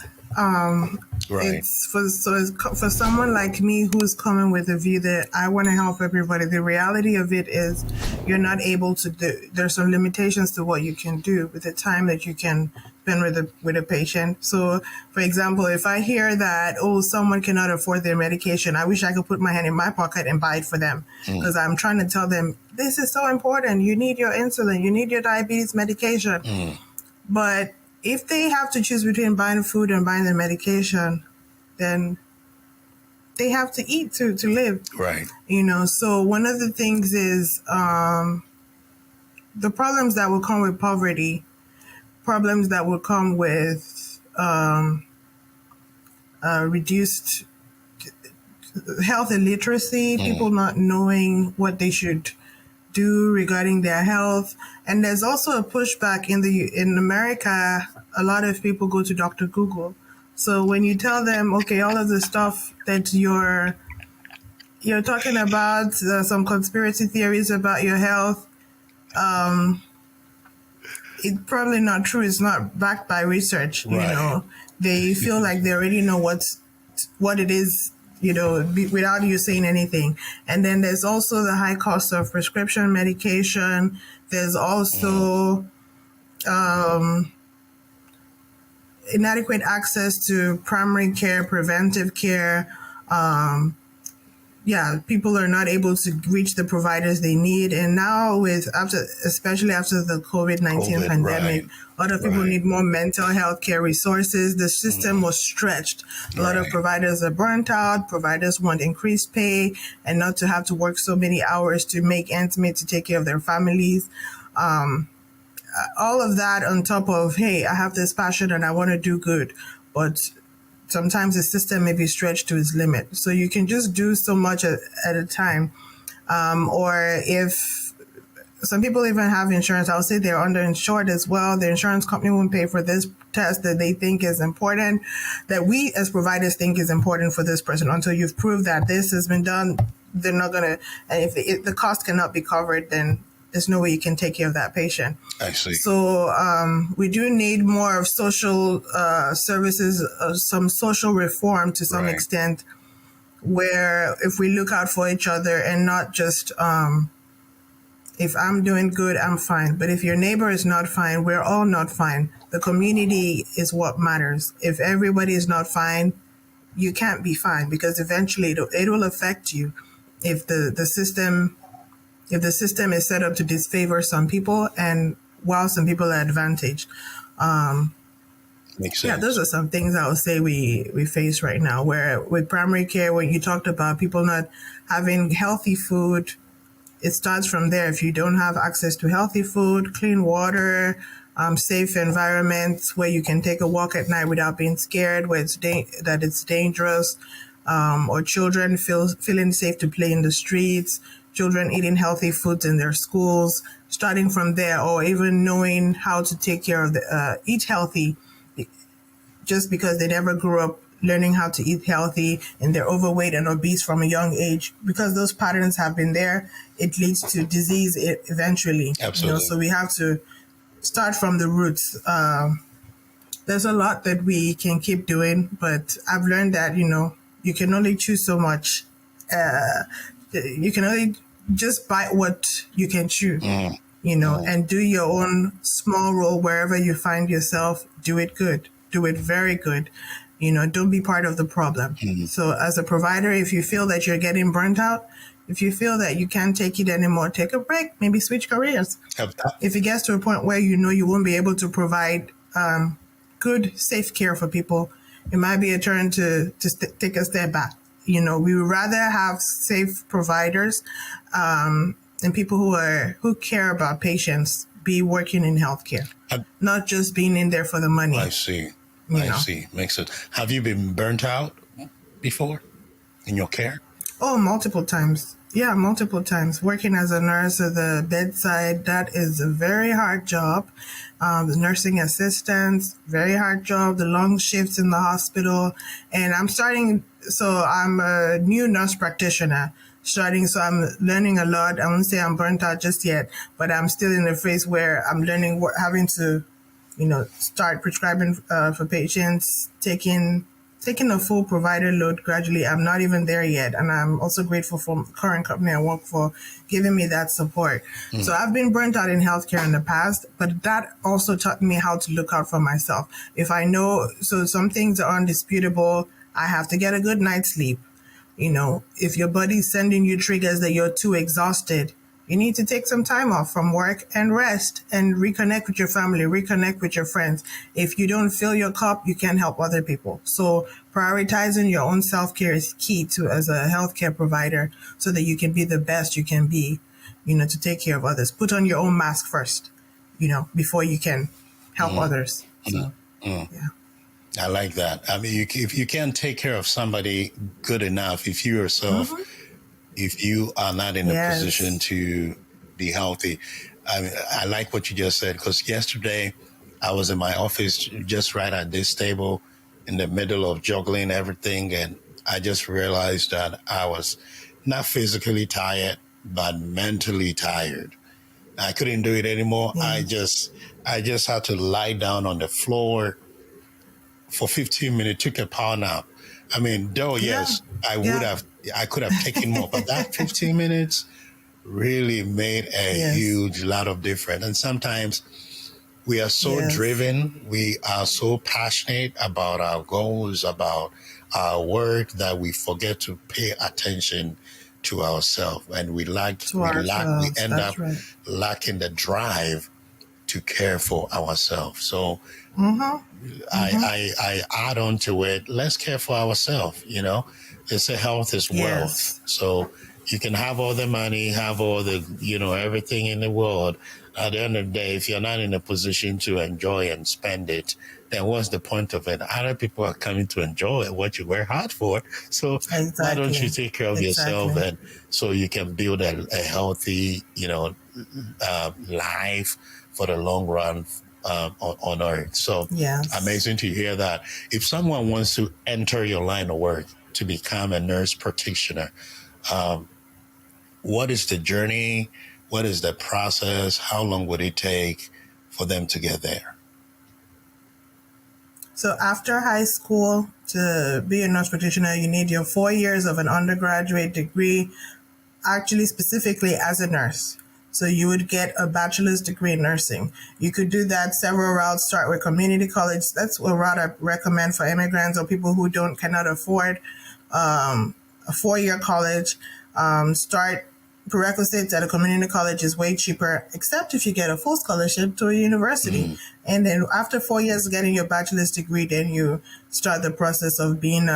Right. It's for someone like me who's coming with a view that I want to help everybody. The reality of it is you're not able to do. There's some limitations to what you can do with the time that you can spend with a patient. So, for example, if I hear that someone cannot afford their medication, I wish I could put my hand in my pocket and buy it for them because I'm trying to tell them this is so important. You need your insulin. You need your diabetes medication. But if they have to choose between buying food and buying the medication, then they have to eat to live. Right. So one of the things is the problems that will come with poverty, problems that will come with reduced health illiteracy, people not knowing what they should do regarding their health. And there's also a pushback in America. A lot of people go to Dr. Google. So when you tell them, okay, all of the stuff that you're talking about, some conspiracy theories about your health, it's probably not true. It's not backed by research. Right. They feel like they already know what it is, without you saying anything. And then there's also the high cost of prescription medication. There's also inadequate access to primary care, preventive care. People are not able to reach the providers they need. And now especially after the COVID-19 pandemic, a lot of people need more mental health care resources. The system was stretched. A lot of providers are burnt out. Providers want increased pay and not to have to work so many hours to make ends meet to take care of their families. All of that on top of, hey, I have this passion and I want to do good, but sometimes the system may be stretched to its limit. So you can just do so much at a time. Or if some people even have insurance, I'll say they're underinsured as well. The insurance company won't pay for this test that they think is important, that we as providers think is important for this person. Until you've proved that this has been done, they're not going to, and if the cost cannot be covered, then there's no way you can take care of that patient. I see. So we do need more of social services, some social reform to some extent, where if we look out for each other and not just if I'm doing good, I'm fine. But if your neighbor is not fine, we're all not fine. The community is what matters. If everybody is not fine, you can't be fine because eventually it will affect you if the system is set up to disfavor some people and while some people are advantaged. Makes Yeah, those sense. are some things I would say we face right now. Where with primary care, when you talked about people not having healthy food, it starts from there. If you don't have access to healthy food, clean water, safe environments where you can take a walk at night without being scared, where that it's dangerous, or children feeling safe to play in the streets, children eating healthy foods in their schools, starting from there, or even knowing how to take care of eat healthy, just because they never grew up learning how to eat healthy and they're overweight and obese from a young age, because those patterns have been there, it leads to disease eventually. Absolutely. So we have to start from the roots. There's a lot that we can keep doing, but I've learned that you can only choose so much. You can only just bite what you can chew. And do your own small role wherever you find yourself. Do it good. Do it very good. Don't be part of the problem. So as a provider, if you feel that you're getting burnt out, if you feel that you can't take it anymore, take a break, maybe switch careers. Have- If it gets to a point where you won't be able to provide good, safe care for people, it might be a turn to take a step back. We would rather have safe providers and people who care about patients be working in healthcare, have- not just being in there for the money. I see. You I know. see. Makes sense. Have you been burnt out before in your care? Oh, multiple times. Yeah, multiple times. Working as a nurse at the bedside, that is a very hard job. The nursing assistants, very hard job. The long shifts in the hospital. And I'm a new nurse practitioner starting, so I'm learning a lot. I won't say I'm burnt out just yet, but I'm still in the phase where I'm learning, having to start prescribing for patients, taking a full provider load gradually. I'm not even there yet. And I'm also grateful for the current company I work for giving me that support. So I've been burnt out in healthcare in the past, but that also taught me how to look out for myself. If I know, so some things are undisputable, I have to get a good night's sleep. If your body's sending you triggers that you're too exhausted, you need to take some time off from work and rest and reconnect with your family, reconnect with your friends. If you don't fill your cup, you can't help other people. So prioritizing your own self-care is key to as a healthcare provider so that you can be the best you can be, to take care of others. Put on your own mask first, before you can help others. So, yeah. I like that. I mean, if you can't take care of somebody good enough, if you yourself, if you are not in a Yes. position to be healthy, I like what you just said, because yesterday I was in my office just right at this table in the middle of juggling everything. And I just realized that I was not physically tired, but mentally tired. I couldn't do it anymore. I just had to lie down on the floor for 15 minutes, took a power nap. I mean, though, yes, Yeah. I could have taken more, but that 15 minutes really made a Yes. huge lot of difference. And sometimes we are so Yes. driven, we are so passionate about our goals, about our work, that we forget to pay attention to ourselves, and we end That's up right. lacking the drive to care for ourselves. So I add on to it. Let's care for ourselves. They say health is wealth. Yes. So you can have all the money, have all the, everything in the world. At the end of the day, if you're not in a position to enjoy and spend it, then what's the point of it? Other people are coming to enjoy what you work hard for. So why don't you take care of yourself, and so you can build a healthy, life for the long run on earth. So Yes. amazing to hear that. If someone wants to enter your line of work to become a nurse practitioner, what is the journey? What is the process? How long would it take for them to get there? So after high school, to be a nurse practitioner, you need your 4 years of an undergraduate degree, actually specifically as a nurse. So you would get a bachelor's degree in nursing. You could do that several routes. Start with community college. That's a route I recommend for immigrants or people who cannot afford a 4-year college. Start prerequisites at a community college is way cheaper, except if you get a full scholarship to a university. And then after 4 years getting your bachelor's degree, then you start the process of being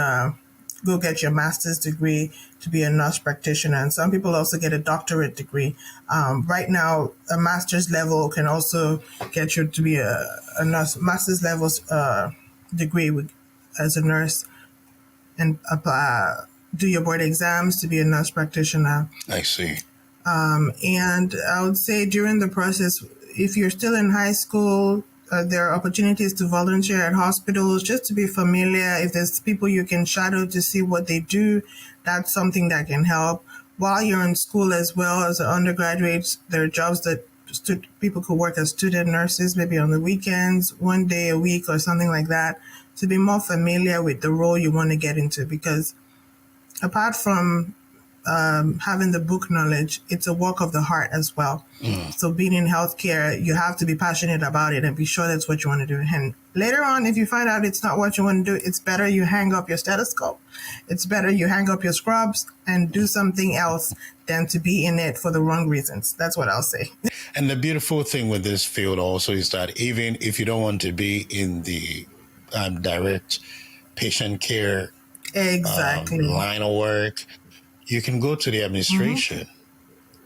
go get your master's degree to be a nurse practitioner. And some people also get a doctorate degree. Right now, a master's level can also get you to be a nurse, master's level degree as a nurse, and do your board exams to be a nurse practitioner. I see. And I would say during the process, if you're still in high school, there are opportunities to volunteer at hospitals just to be familiar. If there's people you can shadow to see what they do, that's something that can help. While you're in school as well as an undergraduate, there are jobs that people could work as student nurses, maybe on the weekends, 1 day a week or something like that, to be more familiar with the role you want to get into. Because apart from having the book knowledge, it's a work of the heart as well. So being in healthcare, you have to be passionate about it and be sure that's what you want to do. And later on, if you find out it's not what you want to do, it's better you hang up your stethoscope. It's better you hang up your scrubs and do something else than to be in it for the wrong reasons. That's what I'll say. And the beautiful thing with this field also is that even if you don't want to be in the direct patient care Exactly. line of work, you can go to the administration.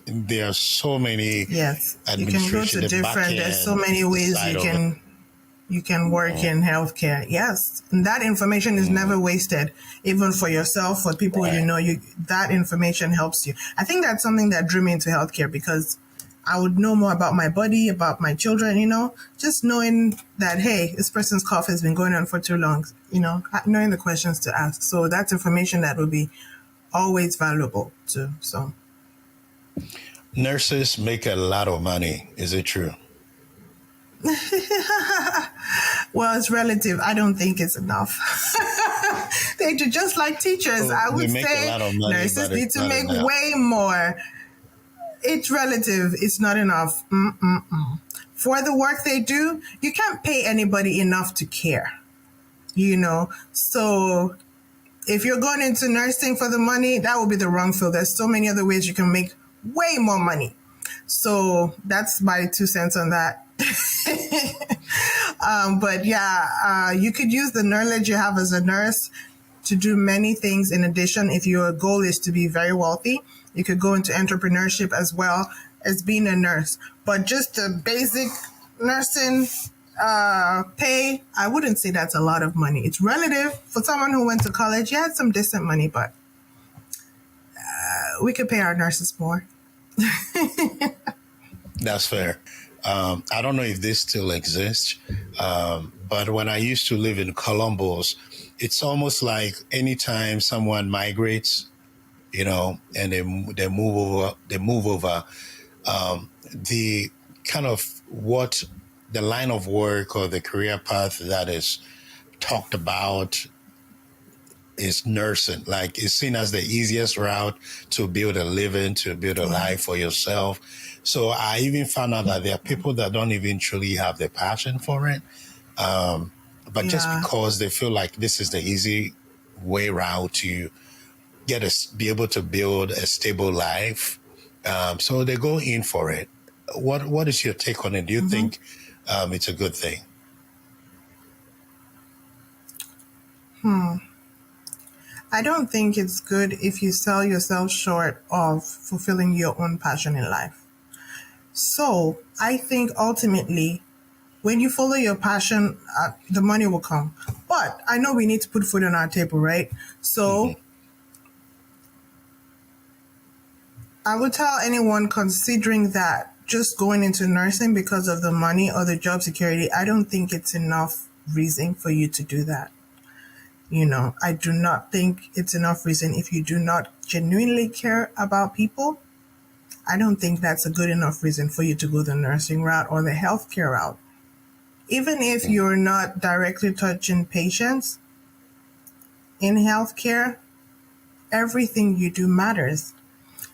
There are so many Yes, you can go administration. to different. There's so many ways you can work in healthcare. Yes, and that information is never wasted, even for yourself, for people you know. That information helps you. I think that's something that drew me into healthcare, because I would know more about my body, about my children. You know, just knowing that, hey, this person's cough has been going on for too long. You know, knowing the questions to ask. So that's information that would be always valuable too. So Nurses make a lot of money. Is it true? well, it's relative. I don't think it's enough. They do just like teachers. Well, I would they make a say lot of money, nurses but need it's to not make enough. way more. It's relative. It's not enough. For the work they do, you can't pay anybody enough to care. You know, so if you're going into nursing for the money, that would be the wrong field. There's so many other ways you can make way more money. So that's my 2 cents on that. But yeah, you could use the knowledge you have as a nurse to do many things. In addition, if your goal is to be very wealthy, you could go into entrepreneurship as well as being a nurse. But just the basic nursing pay, I wouldn't say that's a lot of money. It's relative. For someone who went to college, you had some decent money, but we could pay our nurses more. That's fair. I don't know if this still exists, but when I used to live in Columbus, it's almost like anytime someone migrates, you know, and they move over, the kind of what the line of work or the career path that is talked about is nursing. Like, it's seen as the easiest route to build a living, to build a life for yourself. So I even found out that there are people that don't even truly have the passion for it. But just because they feel like this is the easy way route to be able to build a stable life. So they go in for it. What is your take on it? Do you think it's a good thing? I don't think it's good if you sell yourself short of fulfilling your own passion in life. So I think ultimately, when you follow your passion, the money will come. But I know we need to put food on our table, right? So I would tell anyone considering that just going into nursing because of the money or the job security, I don't think it's enough reason for you to do that. You know, I do not think it's enough reason if you do not genuinely care about people. I don't think that's a good enough reason for you to go the nursing route or the healthcare route. Even if you're not directly touching patients in healthcare, everything you do matters.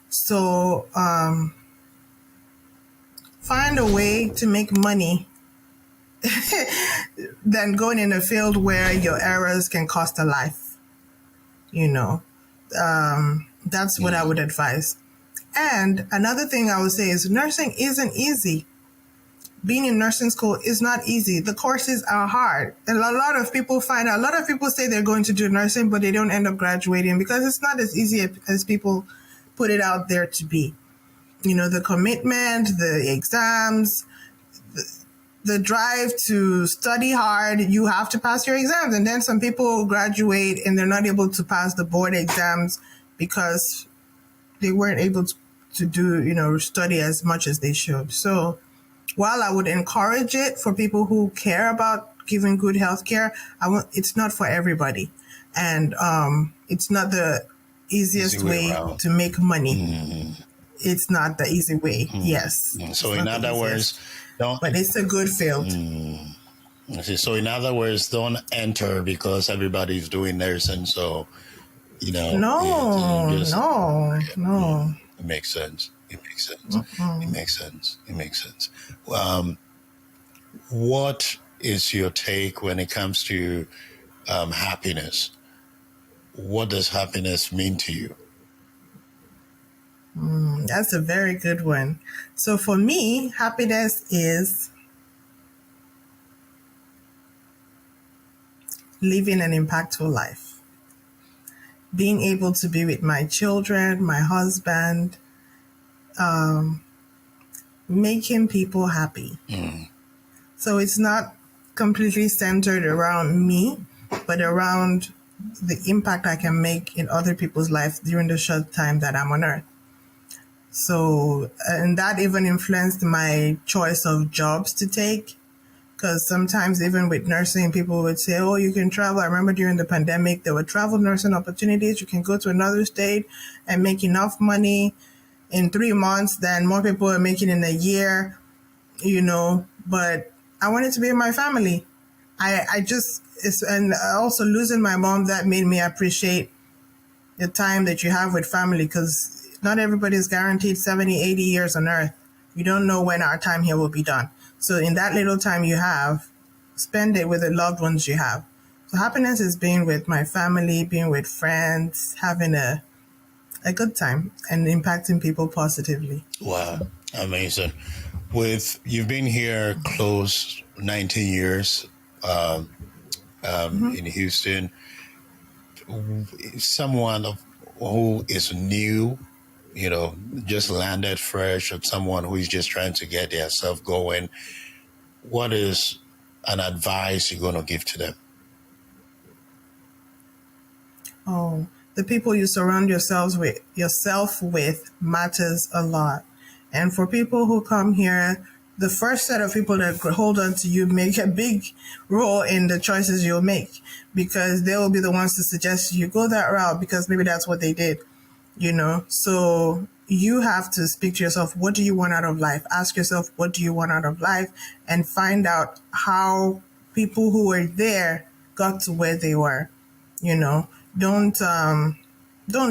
So find a way to make money than going in a field where your errors can cost a life. You know, that's what I would advise. And another thing I would say is nursing isn't easy. Being in nursing school is not easy. The courses are hard. And a lot of people say they're going to do nursing, but they don't end up graduating because it's not as easy as people put it out there to be. The commitment, the exams, the drive to study hard, you have to pass your exams. And then some people graduate and they're not able to pass the board exams because they weren't able to do, study as much as they should. So while I would encourage it for people who care about giving good health care, it's not for everybody. And it's not the easiest way to make money. Mm-hmm. It's not the easy way. Mm-hmm. Yes. So in other words, but it's a good field. So in other words, don't enter because everybody's doing nursing. So, No. It makes sense. It makes sense. Mm-hmm. It makes sense. What is your take when it comes to happiness? What does happiness mean to you? That's a very good one. So for me, happiness is living an impactful life. Being able to be with my children, my husband, making people happy. So it's not completely centered around me, but around the impact I can make in other people's lives during the short time that I'm on earth. So, and that even influenced my choice of jobs to take. Because sometimes even with nursing, people would say, oh, you can travel. I remember during the pandemic, there were travel nursing opportunities. You can go to another state and make enough money in 3 months than more people are making in a year, But I wanted to be with my family. And also losing my mom, that made me appreciate the time that you have with family, because not everybody is guaranteed 70, 80 years on earth. You don't know when our time here will be done. So in that little time you have, spend it with the loved ones you have. So happiness is being with my family, being with friends, having a good time and impacting people positively. Wow. Amazing. You've been here close 19 years in Houston. Someone who is new, just landed fresh, or someone who is just trying to get themselves going, what is an advice you're going to give to them? Oh, the people you surround yourself with matters a lot. And for people who come here, the first set of people that hold on to you make a big role in the choices you'll make, because they will be the ones to suggest you go that route because maybe that's what they did, So you have to speak to yourself, what do you want out of life? Ask yourself, what do you want out of life? And find out how people who were there got to where they were, Don't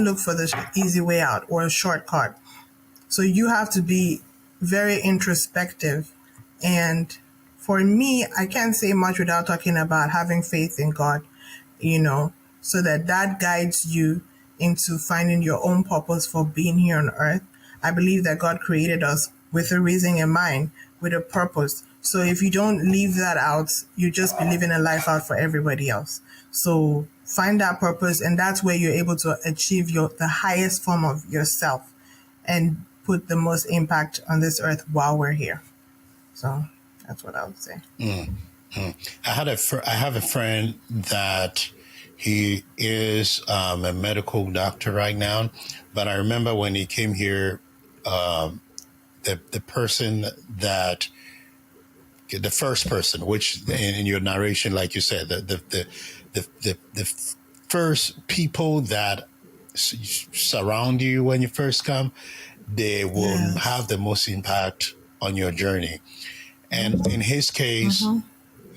look for the easy way out or a shortcut. So you have to be very introspective. And for me, I can't say much without talking about having faith in God, so that guides you into finding your own purpose for being here on earth. I believe that God created us with a reason in mind, with a purpose. So if you don't leave that out, you just be living a life out for everybody else. So find that purpose, and that's where you're able to achieve the highest form of yourself and put the most impact on this earth while we're here. So that's what I would say. Mm-hmm. I have a friend that he is a medical doctor right now, but I remember when he came here, the person that the first person, which in your narration, like you said, the first people that surround you when you first come, they will have the most impact on your journey. And in his case,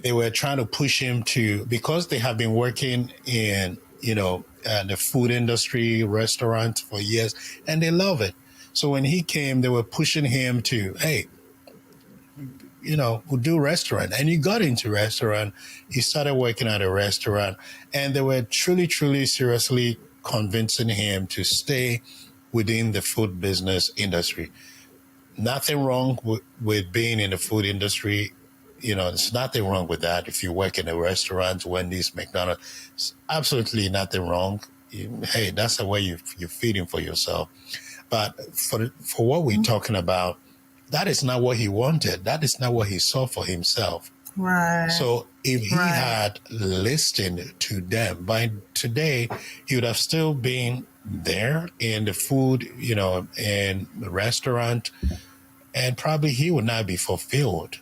they were trying to push him because they have been working in, the food industry, restaurants for years, and they love it. So when he came, they were pushing him to, hey, we'll do restaurant. And he got into restaurant. He started working at a restaurant, and they were truly, truly, seriously convincing him to stay within the food business industry. Nothing wrong with being in the food industry. There's nothing wrong with that. If you work in a restaurant, Wendy's, McDonald's, it's absolutely nothing wrong. Hey, that's the way you're feeding for yourself. But for what we're talking about, that is not what he wanted. That is not what he saw for himself. Right. So if he had listened to them, by today, he would have still been there in the food, in the restaurant, and probably he would not be fulfilled,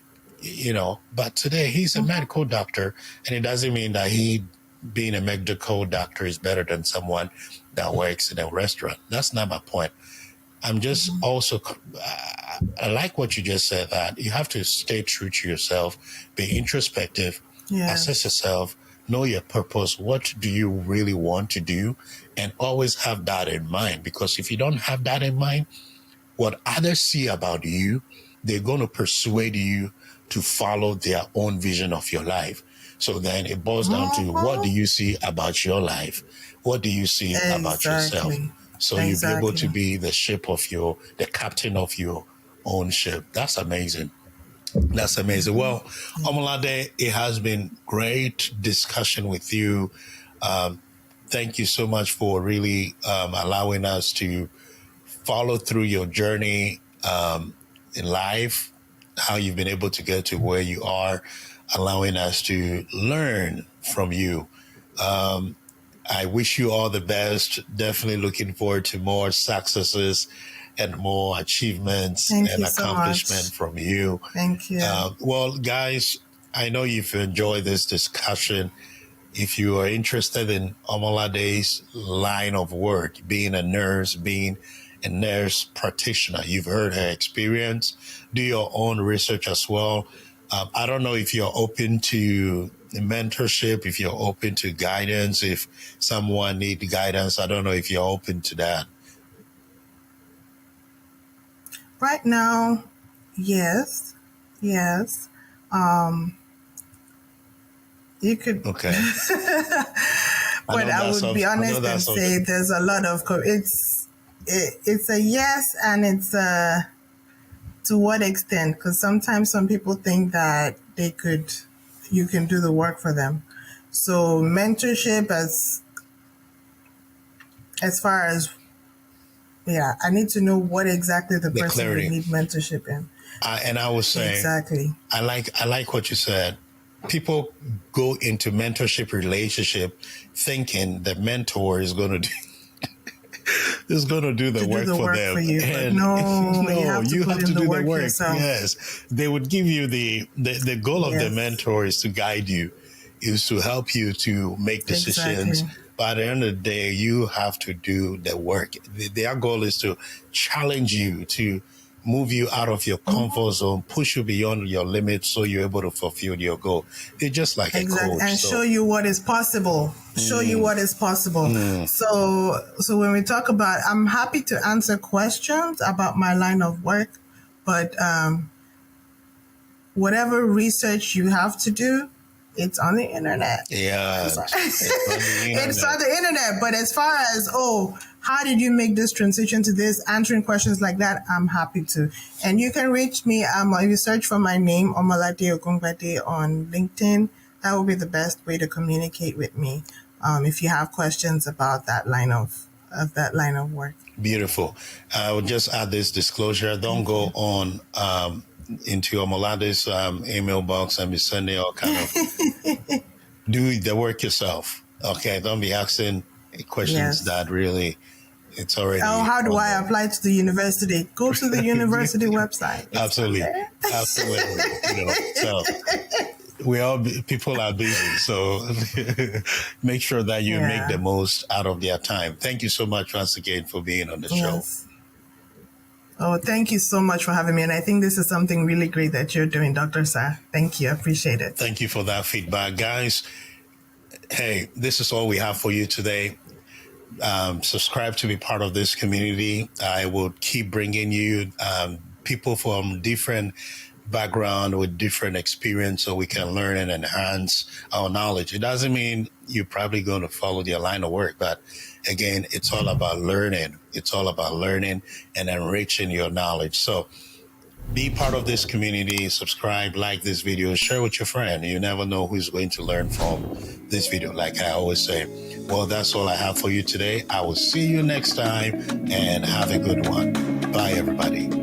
But today he's a medical doctor, and it doesn't mean that he, being a medical doctor, is better than someone that works in a restaurant. That's not my point. I'm just also, I like what you just said, that you have to stay true to yourself, be introspective, assess yourself, know your purpose. What do you really want to do? And always have that in mind. Because if you don't have that in mind, what others see about you, they're going to persuade you to follow their own vision of your life. So then it boils down to, what do you see about your life? What do you see about yourself? So you'll be able to be the captain of your own ship. That's amazing. That's amazing. Well, Omolade, it has been great discussion with you. Thank you so much for really allowing us to follow through your journey in life, how you've been able to get to where you are, allowing us to learn from you. I wish you all the best. Definitely looking forward to more successes and more achievements and accomplishment from you. Thank you. Well, guys, I know you've enjoyed this discussion. If you are interested in Omolade's line of work, being a nurse practitioner, you've heard her experience, do your own research as well. I don't know if you're open to mentorship, if you're open to guidance, if someone needs guidance. I don't know if you're open to that. Right now, yes. You could. Okay. But I would be honest and say there's a lot of, it's a yes, and it's a, to what extent? Because sometimes some people think that you can do the work for them. So mentorship as far as, I need to know what exactly the person clarity would need mentorship in. And I was saying, exactly. I like what you said. People go into mentorship relationship thinking the mentor is going to do the work for them. For you. And no, you have to do the work yourself. Yes, they would give you the goal of the mentor is to guide you, is to help you to make decisions. Exactly. But at the end of the day, you have to do the work. Their goal is to challenge you, to move you out of your comfort zone, push you beyond your limits so you're able to fulfill your goal. They're just like a coach. And show you what is possible. Show you what is possible. So when we talk about, I'm happy to answer questions about my line of work, but whatever research you have to do, it's on the internet. Yeah. It's on the internet. But as far as, how did you make this transition to this, answering questions like that, I'm happy to. And you can reach me. If you search for my name, Omolade Ogungbade, on LinkedIn, that will be the best way to communicate with me. If you have questions about that line of work. Beautiful. I will just add this disclosure. Don't go on into Omolade's email box and be sending all kind of do the work yourself. Okay, don't be asking questions that really it's already. How do I apply to the university? Go to the university website. Absolutely. So people are busy, so make sure that you make the most out of their time. Thank you so much once again for being on the show. Oh, thank you so much for having me. And I think this is something really great that you're doing, Dr. Sir. Thank you. I appreciate it. Thank you for that feedback. Guys, hey, this is all we have for you today. Subscribe to be part of this community. I will keep bringing you people from different background, with different experience, so we can learn and enhance our knowledge. It doesn't mean you're probably going to follow their line of work, but again, it's all about learning. It's all about learning and enriching your knowledge. So be part of this community, subscribe, like this video, share with your friend. You never know who's going to learn from this video, like I always say. Well, that's all I have for you today. I will see you next time, and have a good one. Bye, everybody.